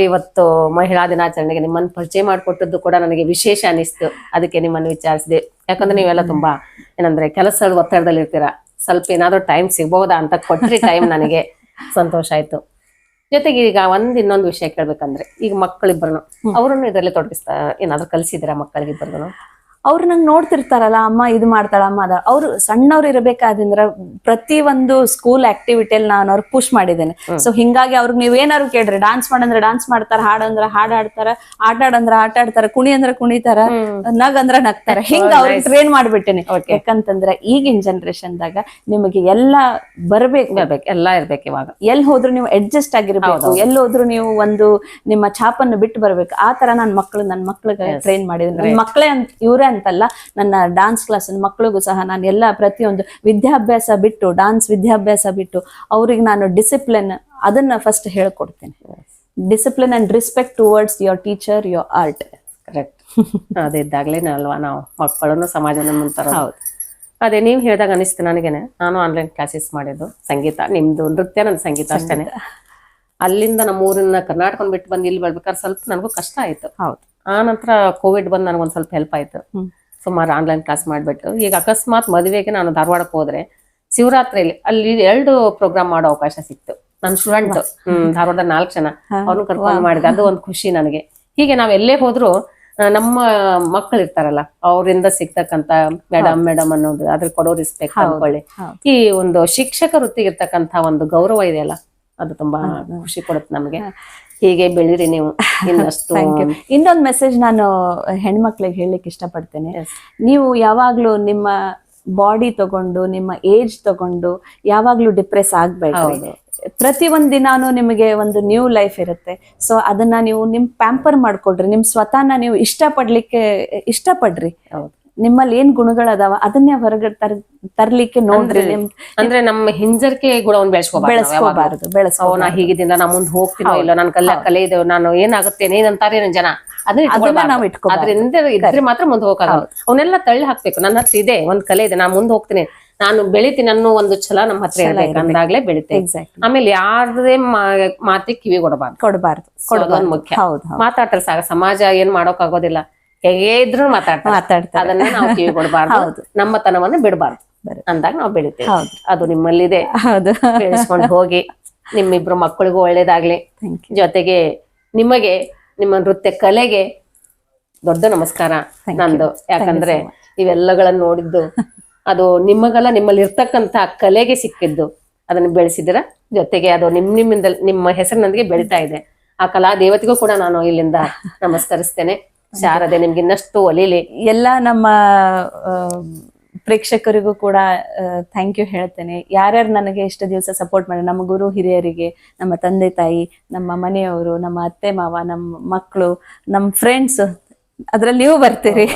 S1: ಇವತ್ತು ಮಹಿಳಾ ದಿನಾಚರಣೆಗೆ ನಿಮ್ಮನ್ನು ಪರಿಚಯ ಮಾಡಿಕೊಟ್ಟದ್ದು ಕೂಡ ನನಗೆ ವಿಶೇಷ ಅನಿಸ್ತು. ಅದಕ್ಕೆ ನಿಮ್ಮನ್ನು ವಿಚಾರಿಸಿದೆ. ಯಾಕಂದ್ರೆ ನೀವೆಲ್ಲ ತುಂಬಾ ಏನಂದ್ರೆ ಕೆಲಸದ ಒತ್ತಡದಲ್ಲಿ ಇರ್ತೀರಾ, ಸ್ವಲ್ಪ ಏನಾದ್ರೂ ಟೈಮ್ ಸಿಗ್ಬಹುದಾ ಅಂತ ಕೊಟ್ರಿ ಟೈಮ್. ನನಗೆ ಸಂತೋಷ ಆಯ್ತು. ಜೊತೆಗೆ ಈಗ ಇನ್ನೊಂದು ವಿಷಯ ಕೇಳ್ಬೇಕಂದ್ರೆ, ಈಗ ಮಕ್ಕಳಿಬ್ಬರು ಅವ್ರನ್ನು ಇದರಲ್ಲಿ ತೊಡಗಿಸ್ತಾ ಏನಾದ್ರು ಕಲಿಸಿದ್ರ ಮಕ್ಕಳಿಗಿಬ್ಬರು?
S2: ಅವ್ರು ನಂಗೆ ನೋಡ್ತಿರ್ತಾರಲ್ಲ, ಅಮ್ಮ ಇದು ಮಾಡ್ತಾಳ, ಅಮ್ಮ ಅದ. ಅವ್ರು ಸಣ್ಣವ್ರು ಇರಬೇಕಾದ್ರೆ ಪ್ರತಿ ಒಂದು ಸ್ಕೂಲ್ ಆಕ್ಟಿವಿಟಿಯಲ್ಲಿ ನಾನು ಅವ್ರಿಗೆ ಪುಷ್ ಮಾಡಿದ್ದೇನೆ. ಸೊ ಹಿಂಗಾಗಿ ಅವ್ರಿಗೆ ನೀವೇನಾದ್ರು ಕೇಳ್ರಿ, ಡಾನ್ಸ್ ಮಾಡಂದ್ರೆ ಡಾನ್ಸ್ ಮಾಡ್ತಾರ, ಹಾಡಂದ್ರ ಹಾಡ್ ಆಡ್ತಾರ, ಆಟ ಆಡಂದ್ರ ಆಟ ಆಡ್ತಾರ, ಕುಣಿ ಅಂದ್ರ ಕುಣಿತಾರ, ನಗ್ ಅಂದ್ರ ನಗ್ತಾರ. ಹಿಂಗ ಅವ್ರಿಗೆ ಟ್ರೈನ್ ಮಾಡ್ಬಿಟ್ಟೇನೆ. ಯಾಕಂತಂದ್ರ ಈಗಿನ ಜನರೇಷನ್ದಾಗ ನಿಮಗೆ ಎಲ್ಲಾ ಬರ್ಬೇಕು,
S1: ಎಲ್ಲ ಇರ್ಬೇಕು. ಇವಾಗ
S2: ಎಲ್ಲಿ ಹೋದ್ರು ನೀವು ಅಡ್ಜಸ್ಟ್ ಆಗಿರ್ಬೇಕು, ಎಲ್ಲಿ ಹೋದ್ರು ನೀವು ಒಂದು ನಿಮ್ಮ ಛಾಪನ್ನು ಬಿಟ್ಟು ಬರ್ಬೇಕು. ಆ ತರ ನನ್ನ ಮಕ್ಳಿಗೆ ಟ್ರೈನ್ ಮಾಡಿದ್ದೀನಿ. ನನ್ನ ಮಕ್ಕಳೇ ಇವ್ರೇ ಅಂತಲ್ಲ, ನನ್ನ ಡಾನ್ಸ್ ಕ್ಲಾಸ್ ಮಕ್ಕಳಿಗೂ ಸಹ ನಾನು ಎಲ್ಲ ಪ್ರತಿಯೊಂದು ವಿದ್ಯಾಭ್ಯಾಸ ಬಿಟ್ಟು, ಡಾನ್ಸ್ ವಿದ್ಯಾಭ್ಯಾಸ ಬಿಟ್ಟು ಅವ್ರಿಗೆ ನಾನು ಡಿಸಿಪ್ಲಿನ್ ಅದನ್ನ ಫಸ್ಟ್ ಹೇಳ್ಕೊಡ್ತೇನೆ. Discipline and respect towards your teacher, your art.
S1: Correct. ಅದಿದ್ದಾಗ್ಲೇನೆ ಅಲ್ವಾ ನಾವು ಮಕ್ಕಳನ್ನು ಸಮಾಜನ ಮುಂತಾರ. ಹೌದು. ಅದೇ ನೀವು ಹೇಳಿದಾಗ ಅನಿಸ್ತು ನನಗೇನೆ. ನಾನು ಆನ್ಲೈನ್ ಕ್ಲಾಸಸ್ ಮಾಡಿದ್ದು ಸಂಗೀತ, ನಿಮ್ದು ನೃತ್ಯ, ನನ್ನ ಸಂಗೀತ ಅಷ್ಟೇನೆ. ಅಲ್ಲಿಂದ ನಮ್ಮ ಊರಿನ ಕರ್ನಾಟಕ ಬಿಟ್ಟು ಬಂದು ಇಲ್ಲಿ ಬರ್ಬೇಕಾದ್ರೆ ಸ್ವಲ್ಪ ನನಗೂ ಕಷ್ಟ ಆಯ್ತು. ಹೌದು. ಆ ನಂತರ ಕೋವಿಡ್ ಬಂದು ನನಗೊಂದು ಸ್ವಲ್ಪ ಹೆಲ್ಪ್ ಆಯ್ತು. ಸುಮಾರು ಆನ್ಲೈನ್ ಕ್ಲಾಸ್ ಮಾಡ್ಬಿಟ್ಟು ಈಗ ಅಕಸ್ಮಾತ್ ಮದುವೆಗೆ ನಾನು ಧಾರವಾಡಕ್ಕೆ ಹೋದ್ರೆ ಶಿವರಾತ್ರಿಯಲ್ಲಿ ಅಲ್ಲಿ 2 ಪ್ರೋಗ್ರಾಮ್ ಮಾಡೋ ಅವಕಾಶ ಸಿಕ್ತು. ನನ್ನ ಸ್ಟೂಡೆಂಟ್ ಧಾರವಾಡದ 4 ಜನ ಅವ್ರನ್ನ ಕರ್ಕೊಂಡು ಮಾಡಿದೆ. ಅದು ಒಂದು ಖುಷಿ ನನಗೆ. ಹೀಗೆ ನಾವ್ ಎಲ್ಲೇ ಹೋದ್ರು ನಮ್ಮ ಮಕ್ಕಳು ಇರ್ತಾರಲ್ಲ ಅವರಿಂದ ಸಿಗ್ತಕ್ಕಂತ ಮೇಡಮ್ ಅನ್ನೋದು ಅದ್ರ ಕೊಡೋ ರೆಸ್ಪೆಕ್ಟ್ ಅನ್ಕೊಳ್ಳಿ. ಈ ಒಂದು ಶಿಕ್ಷಕ ವೃತ್ತಿಗೆ ಇರ್ತಕ್ಕಂತ ಒಂದು ಗೌರವ ಇದೆಯಲ್ಲ ಅದು ತುಂಬಾ ಖುಷಿ ಕೊಡುತ್ತೆ ನಮ್ಗೆ. ಹೀಗೆ ಬೆಳೀರಿ ನೀವು ಇನ್ನಷ್ಟು.
S2: ಇನ್ನೊಂದು ಮೆಸೇಜ್ ನಾನು ಹೆಣ್ಮಕ್ಳಿಗೆ ಹೇಳಲಿಕ್ಕೆ ಇಷ್ಟಪಡ್ತೇನೆ. ನೀವು ಯಾವಾಗ್ಲೂ ನಿಮ್ಮ ಬಾಡಿ ತಗೊಂಡು ನಿಮ್ಮ ಏಜ್ ತಗೊಂಡು ಯಾವಾಗ್ಲೂ ಡಿಪ್ರೆಸ್ ಆಗ್ಬೇಡ್ರಿ. ಪ್ರತಿ ಒಂದ್ ದಿನಾನು ನಿಮಗೆ ಒಂದು ನ್ಯೂ ಲೈಫ್ ಇರುತ್ತೆ. ಸೊ ಅದನ್ನ ನೀವು ನಿಮ್ ಪ್ಯಾಂಪರ್ ಮಾಡ್ಕೊಡ್ರಿ. ನಿಮ್ ಸ್ವತಃನ ನೀವು ಇಷ್ಟಪಡ್ರಿ. ನಿಮ್ಮಲ್ಲಿ ಏನ್ ಗುಣಗಳದಾವ ಅದನ್ನೇ ಹೊರಗೆ ತರ್ಲಿಕ್ಕೆ ನೋಡ್ರಿ.
S1: ಅಂದ್ರೆ ನಮ್ಮ ಹಿಂಜರಿಕೆ ಗುಣವನ್ನು ಬೆಳೆಸ್ಕೋಬಾರದು. ನಾ ಹೀಗಿದಿಂದ ನಾ ಮುಂದೆ ಹೋಗ್ತೀನೋ ಇಲ್ಲ, ನನ್ ಕಲೆ ಇದೆ, ನಾನು ಏನಾಗುತ್ತೇನೆ ಏನಂತಾರೆ ಜನ ಅದನ್ನ ನಾವು ಅದರಿಂದ ಇದ್ರೆ ಮಾತ್ರ ಮುಂದೆ ಹೋಗೋದು. ಅವನ್ನೆಲ್ಲ ತಳ್ಳಿ ಹಾಕ್ಬೇಕು. ನನ್ನ ಹತ್ರ ಇದೆ ಒಂದ್ ಕಲೆ ಇದೆ, ನಾ ಮುಂದೆ ಹೋಗ್ತೀನಿ, ನಾನು ಬೆಳಿತೀನಿ ಅನ್ನೋ ಒಂದು ಛಲ ನಮ್ಮ ಹತ್ರ ಇರ್ಬೇಕು. ಅಂದಾಗ್ಲೇ ಬೆಳಿತೇವೆ. ಆಮೇಲೆ ಯಾರದೇ ಮಾತಿಗೆ ಕಿವಿ ಕೊಡಬಾರ್ದು. ಅದೊಂದು ಮುಖ್ಯ. ಮಾತಾಡ್ತಾರೆ ಸಾಗ ಸಮಾಜ ಏನ್ ಮಾಡೋಕ್ ಆಗೋದಿಲ್ಲ, ಹೇಗೆ ಇದ್ರು ಮಾತಾಡ್ತಾರೆ. ಅದನ್ನ ನಾವು ಕಿವಿ ಕೊಡಬಾರ್ದು, ನಮ್ಮ ತನವನ್ನು ಬಿಡಬಾರ್ದು. ಅಂದಾಗ ನಾವು ಬೆಳಿತೇವೆ. ಅದು ನಿಮ್ಮಲ್ಲಿದೆ, ಬೆಳೆಸ್ಕೊಂಡು ಹೋಗಿ. ನಿಮ್ಮಿಬ್ರು ಮಕ್ಕಳಿಗೂ ಒಳ್ಳೇದಾಗ್ಲಿ. ಜೊತೆಗೆ ನಿಮಗೆ ನಿಮ್ಮ ನೃತ್ಯ ಕಲೆಗೆ ದೊಡ್ಡ ನಮಸ್ಕಾರ ನಂದು. ಯಾಕಂದ್ರೆ ಇವೆಲ್ಲಗಳನ್ನ ನೋಡಿದ್ದು ಅದು ನಿಮಗಲ್ಲ, ನಿಮ್ಮಲ್ಲಿ ಇರ್ತಕ್ಕಂತ ಕಲೆಗೆ ಸಿಕ್ಕಿದ್ದು. ಅದನ್ನ ಬೆಳೆಸಿದಿರ. ಜೊತೆಗೆ ಅದು ನಿಮ್ಮಿಂದ ನಿಮ್ಮ ಹೆಸರಿನೊಂದಿಗೆ ಬೆಳಿತಾ ಇದೆ. ಆ ಕಲಾ ದೇವತೆಗೂ ಕೂಡ ನಾನು ಇಲ್ಲಿಂದ ನಮಸ್ಕರಿಸ್ತೇನೆ. ಶಾರದೆ ನಿಮ್ಗೆ ಇನ್ನಷ್ಟು ಒಲಿಲಿ.
S2: ಎಲ್ಲ ನಮ್ಮ ಪ್ರೇಕ್ಷಕರಿಗೂ ಕೂಡ ಥ್ಯಾಂಕ್ ಯು ಹೇಳ್ತೇನೆ. ಯಾರ್ಯಾರು ನನಗೆ ಇಷ್ಟು ದಿವಸ ಸಪೋರ್ಟ್ ಮಾಡಿ, ನಮ್ಮ ಗುರು ಹಿರಿಯರಿಗೆ, ನಮ್ಮ ತಂದೆ ತಾಯಿ, ನಮ್ಮ ಮನೆಯವರು, ನಮ್ಮ ಅತ್ತೆ ಮಾವ, ನಮ್ಮ ಮಕ್ಕಳು, ನಮ್ಮ ಫ್ರೆಂಡ್ಸ್, ಅದ್ರಲ್ಲಿ ನೀವು ಬರ್ತೀರಿ,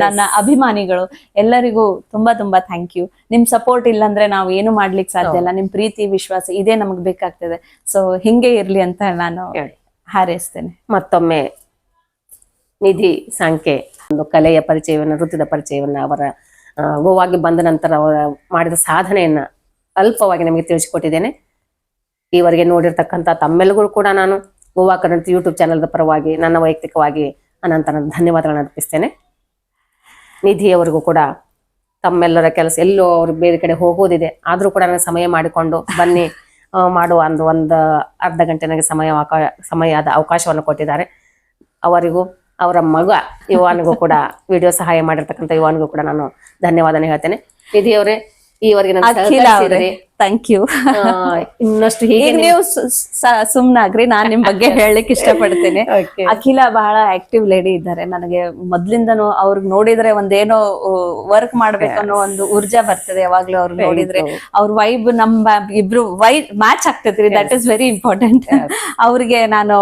S2: ನನ್ನ ಅಭಿಮಾನಿಗಳು, ಎಲ್ಲರಿಗೂ ತುಂಬಾ ತುಂಬಾ ಥ್ಯಾಂಕ್ ಯು. ನಿಮ್ ಸಪೋರ್ಟ್ ಇಲ್ಲಾಂದ್ರೆ ನಾವು ಏನು ಮಾಡ್ಲಿಕ್ಕೆ ಸಾಧ್ಯ ಇಲ್ಲ. ನಿಮ್ ಪ್ರೀತಿ ವಿಶ್ವಾಸ ಇದೇ ನಮಗ್ ಬೇಕಾಗ್ತದೆ. ಸೊ ಹಿಂಗೆ ಇರ್ಲಿ ಅಂತ ನಾನು ಹಾರೈಸ್ತೇನೆ.
S1: ಮತ್ತೊಮ್ಮೆ ನಿಧಿ ಸಾಂಕೆ ಒಂದು ಕಲೆಯ ಪರಿಚಯವನ್ನ, ನೃತ್ಯದ ಪರಿಚಯವನ್ನ, ಅವರ ಗೋವಾಗೆ ಬಂದ ನಂತರ ಅವರ ಮಾಡಿದ ಸಾಧನೆಯನ್ನ ಅಲ್ಪವಾಗಿ ನಮಗೆ ತಿಳಿಸಿಕೊಟ್ಟಿದ್ದೇನೆ. ಈವರೆಗೆ ನೋಡಿರ್ತಕ್ಕಂಥ ತಮ್ಮೆಲ್ಲರಿಗೂ ಕೂಡ ನಾನು ಗೋವಾ ಕನ್ನಡ ಯೂಟ್ಯೂಬ್ ಚಾನಲ್ದ ಪರವಾಗಿ ನನ್ನ ವೈಯಕ್ತಿಕವಾಗಿ ಅನಂತ ಧನ್ಯವಾದಗಳನ್ನು ಅರ್ಪಿಸ್ತೇನೆ. ನಿಧಿಯವರಿಗೂ ಕೂಡ ತಮ್ಮೆಲ್ಲರ ಕೆಲಸ ಎಲ್ಲೋ ಅವ್ರು ಬೇರೆ ಕಡೆ ಹೋಗೋದಿದೆ, ಆದ್ರೂ ಕೂಡ ನನಗೆ ಸಮಯ ಮಾಡಿಕೊಂಡು ಬನ್ನಿ ಮಾಡುವ ಒಂದು ಅರ್ಧ ಗಂಟೆ ನನಗೆ ಸಮಯದ ಅವಕಾಶವನ್ನು ಕೊಟ್ಟಿದ್ದಾರೆ. ಅವರಿಗೂ ಅವರ ಮಗ ಯುವಾನಿಗೂ ಕೂಡ ವಿಡಿಯೋ ಸಹಾಯ ಮಾಡಿರ್ತಕ್ಕಂಥ ಯುವಾನಿಗೂ ಕೂಡ ನಾನು ಧನ್ಯವಾದನೆ ಹೇಳ್ತೇನೆ. ನಿಧಿಯವರೇ, ಈವರೆಗೆ
S2: ಥ್ಯಾಂಕ್ ಯು.
S1: ಇನ್ನಷ್ಟು ಹೀಗೆ
S2: ನೀವು ಸುಮ್ನಾಗ್ರಿ, ನಾನ್ ನಿಮ್ ಬಗ್ಗೆ ಹೇಳಲಿಕ್ಕೆ ಇಷ್ಟಪಡ್ತೇನೆ. ಅಖಿಲ ಬಹಳ ಆಕ್ಟಿವ್ ಲೇಡಿ ಇದ್ದಾರೆ. ನನಗೆ ಮೊದ್ಲಿಂದನು ಅವ್ರಿಗೆ ನೋಡಿದ್ರೆ ಒಂದೇನೋ ವರ್ಕ್ ಮಾಡ್ಬೇಕು ಅನ್ನೋ ಒಂದು ಊರ್ಜಾ ಬರ್ತದೆ. ಯಾವಾಗ್ಲೂ ಅವ್ರು ನೋಡಿದ್ರೆ ಅವ್ರ ವೈಬ್ ನಮ್ಮ ಇಬ್ರು ಮ್ಯಾಚ್ ಆಗ್ತೈತ್ರಿ. That is very important. ಅವ್ರಿಗೆ ನಾನು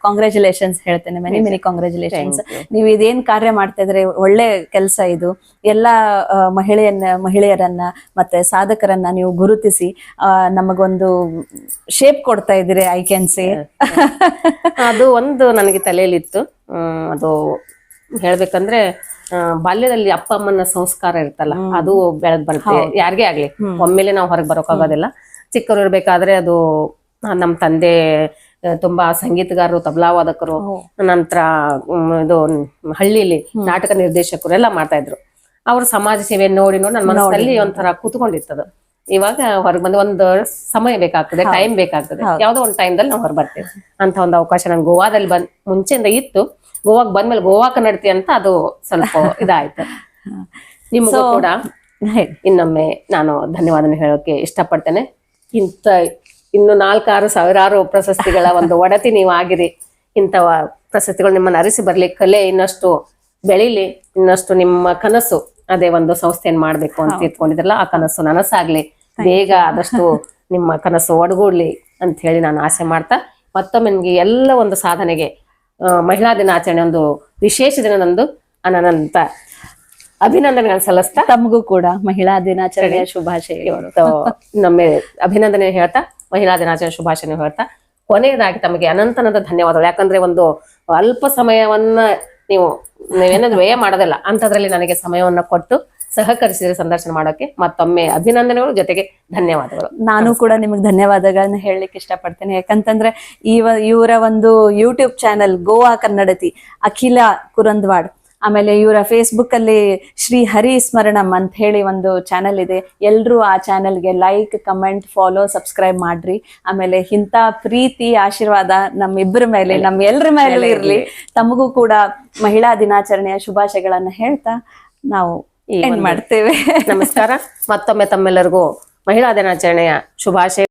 S2: ಕಾಂಗ್ರ್ಯಾಚುಲೇಷನ್ಸ್ ಹೇಳ್ತೇನೆ. Many congratulations. ನೀವು ಇದೇನ್ ಕಾರ್ಯ ಮಾಡ್ತಾ ಇದ್ರೆ ಒಳ್ಳೆ ಕೆಲಸ ಇದು. ಎಲ್ಲಾ ಮಹಿಳೆಯರನ್ನ ಮತ್ತೆ ಸಾಧಕರನ್ನ ನೀವು ಗುರುತಿಸಿ ನಮಗೊಂದು ಶೇಪ್ ಕೊಡ್ತಾ ಇದ್ದೀರಿ. I can say.
S1: ಅದು ಒಂದು ನನಗೆ ತಲೆಯಲ್ಲಿತ್ತು. ಅದು ಹೇಳ್ಬೇಕಂದ್ರೆ ಬಾಲ್ಯದಲ್ಲಿ ಅಪ್ಪ ಅಮ್ಮನ ಸಂಸ್ಕಾರ ಇರ್ತಲ್ಲ, ಅದು ಬೆಳೆದ್ ಬರುತ್ತೆ ಯಾರಿಗೇ ಆಗ್ಲಿ. ಒಮ್ಮೆಲೆ ನಾವು ಹೊರಗೆ ಬರೋಕ್ಕಾಗೋದಿಲ್ಲ. ಚಿಕ್ಕವರು ಇರ್ಬೇಕಾದ್ರೆ ಅದು ನಮ್ಮ ತಂದೆ ತುಂಬಾ ಸಂಗೀತಗಾರರು, ತಬಲಾವಾದಕರು, ನಂತರ ಇದು ಹಳ್ಳಿಲಿ ನಾಟಕ ನಿರ್ದೇಶಕರು ಎಲ್ಲ ಮಾಡ್ತಾ ಇದ್ರು. ಅವ್ರ ಸಮಾಜ ಸೇವೆ ನೋಡಿ ನನ್ನ ಮನಸ್ಸಲ್ಲಿ ಒಂಥರ ಕೂತ್ಕೊಂಡಿರ್ತದ. ಇವಾಗ ಹೊರಗೆ ಬಂದು ಒಂದು ಸಮಯ ಬೇಕಾಗ್ತದೆ, ಟೈಮ್ ಬೇಕಾಗ್ತದೆ. ಯಾವ್ದೋ ಒಂದು ಟೈಮ್ದಲ್ಲಿ ನಾವು ಹೊರ ಬರ್ತೇವೆ ಅಂತ ಒಂದು ಅವಕಾಶ ನನ್ ಗೋವಾದಲ್ಲಿ ಮುಂಚೆಯಿಂದ ಇತ್ತು. ಗೋವಾಕ್ ಬಂದ್ಮೇಲೆ ಗೋವಾ ಕನ್ನಡತಿ ಅಂತ ಅದು ಸ್ವಲ್ಪ ಇದಾಯ್ತು. ನಿಮಗೂ ಕೂಡ ಇನ್ನೊಮ್ಮೆ ನಾನು ಧನ್ಯವಾದನೆ ಹೇಳೋಕೆ ಇಷ್ಟಪಡ್ತೇನೆ. ಇನ್ನು 4-6 ಸಾವಿರಾರು ಪ್ರಶಸ್ತಿಗಳ ಒಂದು ಒಡತಿ ನೀವು ಆಗಿರಿ. ಇಂಥವ ಪ್ರಶಸ್ತಿಗಳು ನಿಮ್ಮನ್ನು ಅರಿಸಿ ಬರ್ಲಿ, ಕಲೆ ಇನ್ನಷ್ಟು ಬೆಳಿಲಿ, ಇನ್ನಷ್ಟು ನಿಮ್ಮ ಕನಸು ಅದೇ ಒಂದು ಸಂಸ್ಥೆಯನ್ನು ಮಾಡ್ಬೇಕು ಅಂತ ಇಟ್ಕೊಂಡಿದ್ರಲ್ಲ, ಆ ಕನಸು ನನಸಾಗ್ಲಿ, ಬೇಗ ಆದಷ್ಟು ನಿಮ್ಮ ಕನಸು ಒಡಗೂಡ್ಲಿ ಅಂತ ಹೇಳಿ ನಾನು ಆಸೆ ಮಾಡ್ತಾ, ಮತ್ತೊಮ್ಮೆ ನಿಮ್ಗೆ ಎಲ್ಲ ಒಂದು ಸಾಧನೆಗೆ ಮಹಿಳಾ ದಿನಾಚರಣೆ ಒಂದು ವಿಶೇಷ ದಿನದಂದು ಅನಂತ ಅಭಿನಂದನೆಗಳನ್ನು ಸಲ್ಲಿಸ್ತಾ,
S2: ತಮಗೂ ಕೂಡ ಮಹಿಳಾ ದಿನಾಚರಣೆಯ ಶುಭಾಶಯಗಳು.
S1: ನಮ್ಮೆ ಅಭಿನಂದನೆ ಹೇಳ್ತಾ, ಮಹಿಳಾ ದಿನಾಚರಣೆ ಶುಭಾಶಯ ಹೇಳ್ತಾ, ಕೊನೆಯದಾಗಿ ತಮಗೆ ಅನಂತನದ ಧನ್ಯವಾದಗಳು. ಯಾಕಂದ್ರೆ ಒಂದು ಅಲ್ಪ ಸಮಯವನ್ನ ನೀವೇನಾದ್ರು ವ್ಯಯ ಮಾಡೋದಿಲ್ಲ, ಅಂಥದ್ರಲ್ಲಿ ನನಗೆ ಸಮಯವನ್ನ ಕೊಟ್ಟು ಸಹಕರಿಸಿದ್ರೆ ಸಂದರ್ಶನ ಮಾಡೋಕೆ ಮತ್ತೊಮ್ಮೆ ಅಭಿನಂದನೆಗಳು, ಜೊತೆಗೆ ಧನ್ಯವಾದಗಳು.
S2: ನಾನು ಕೂಡ ನಿಮಗೆ ಧನ್ಯವಾದಗಳನ್ನ ಹೇಳಲಿಕ್ಕೆ ಇಷ್ಟಪಡ್ತೇನೆ. ಯಾಕಂತಂದ್ರೆ ಇವರ ಒಂದು ಯೂಟ್ಯೂಬ್ ಚಾನೆಲ್ ಗೋವಾ ಕನ್ನಡತಿ ಅಖಿಲ ಕುರಂದ್ವಾಡ್, ಆಮೇಲೆ ಇವರ ಫೇಸ್ಬುಕ್ ಅಲ್ಲಿ ಶ್ರೀ ಹರಿ ಸ್ಮರಣಂ ಅಂತ ಹೇಳಿ ಒಂದು ಚಾನೆಲ್ ಇದೆ. ಎಲ್ರೂ ಆ ಚಾನೆಲ್ಗೆ ಲೈಕ್, ಕಮೆಂಟ್, ಫಾಲೋ, ಸಬ್ಸ್ಕ್ರೈಬ್ ಮಾಡ್ರಿ. ಆಮೇಲೆ ಇಂಥ ಪ್ರೀತಿ ಆಶೀರ್ವಾದ ನಮ್ಮಿಬ್ಬರ ಮೇಲೆ, ನಮ್ಮ ಎಲ್ಲರ ಮೇಲೂ ಇರ್ಲಿ. ತಮಗೂ ಕೂಡ ಮಹಿಳಾ ದಿನಾಚರಣೆಯ ಶುಭಾಶಯಗಳನ್ನ ಹೇಳ್ತಾ ನಾವು ಏನ್ ಮಾಡ್ತೇವೆ.
S1: ನಮಸ್ಕಾರ. ಮತ್ತೊಮ್ಮೆ ತಮ್ಮೆಲ್ಲರಿಗೂ ಮಹಿಳಾ ದಿನಾಚರಣೆಯ ಶುಭಾಶಯ.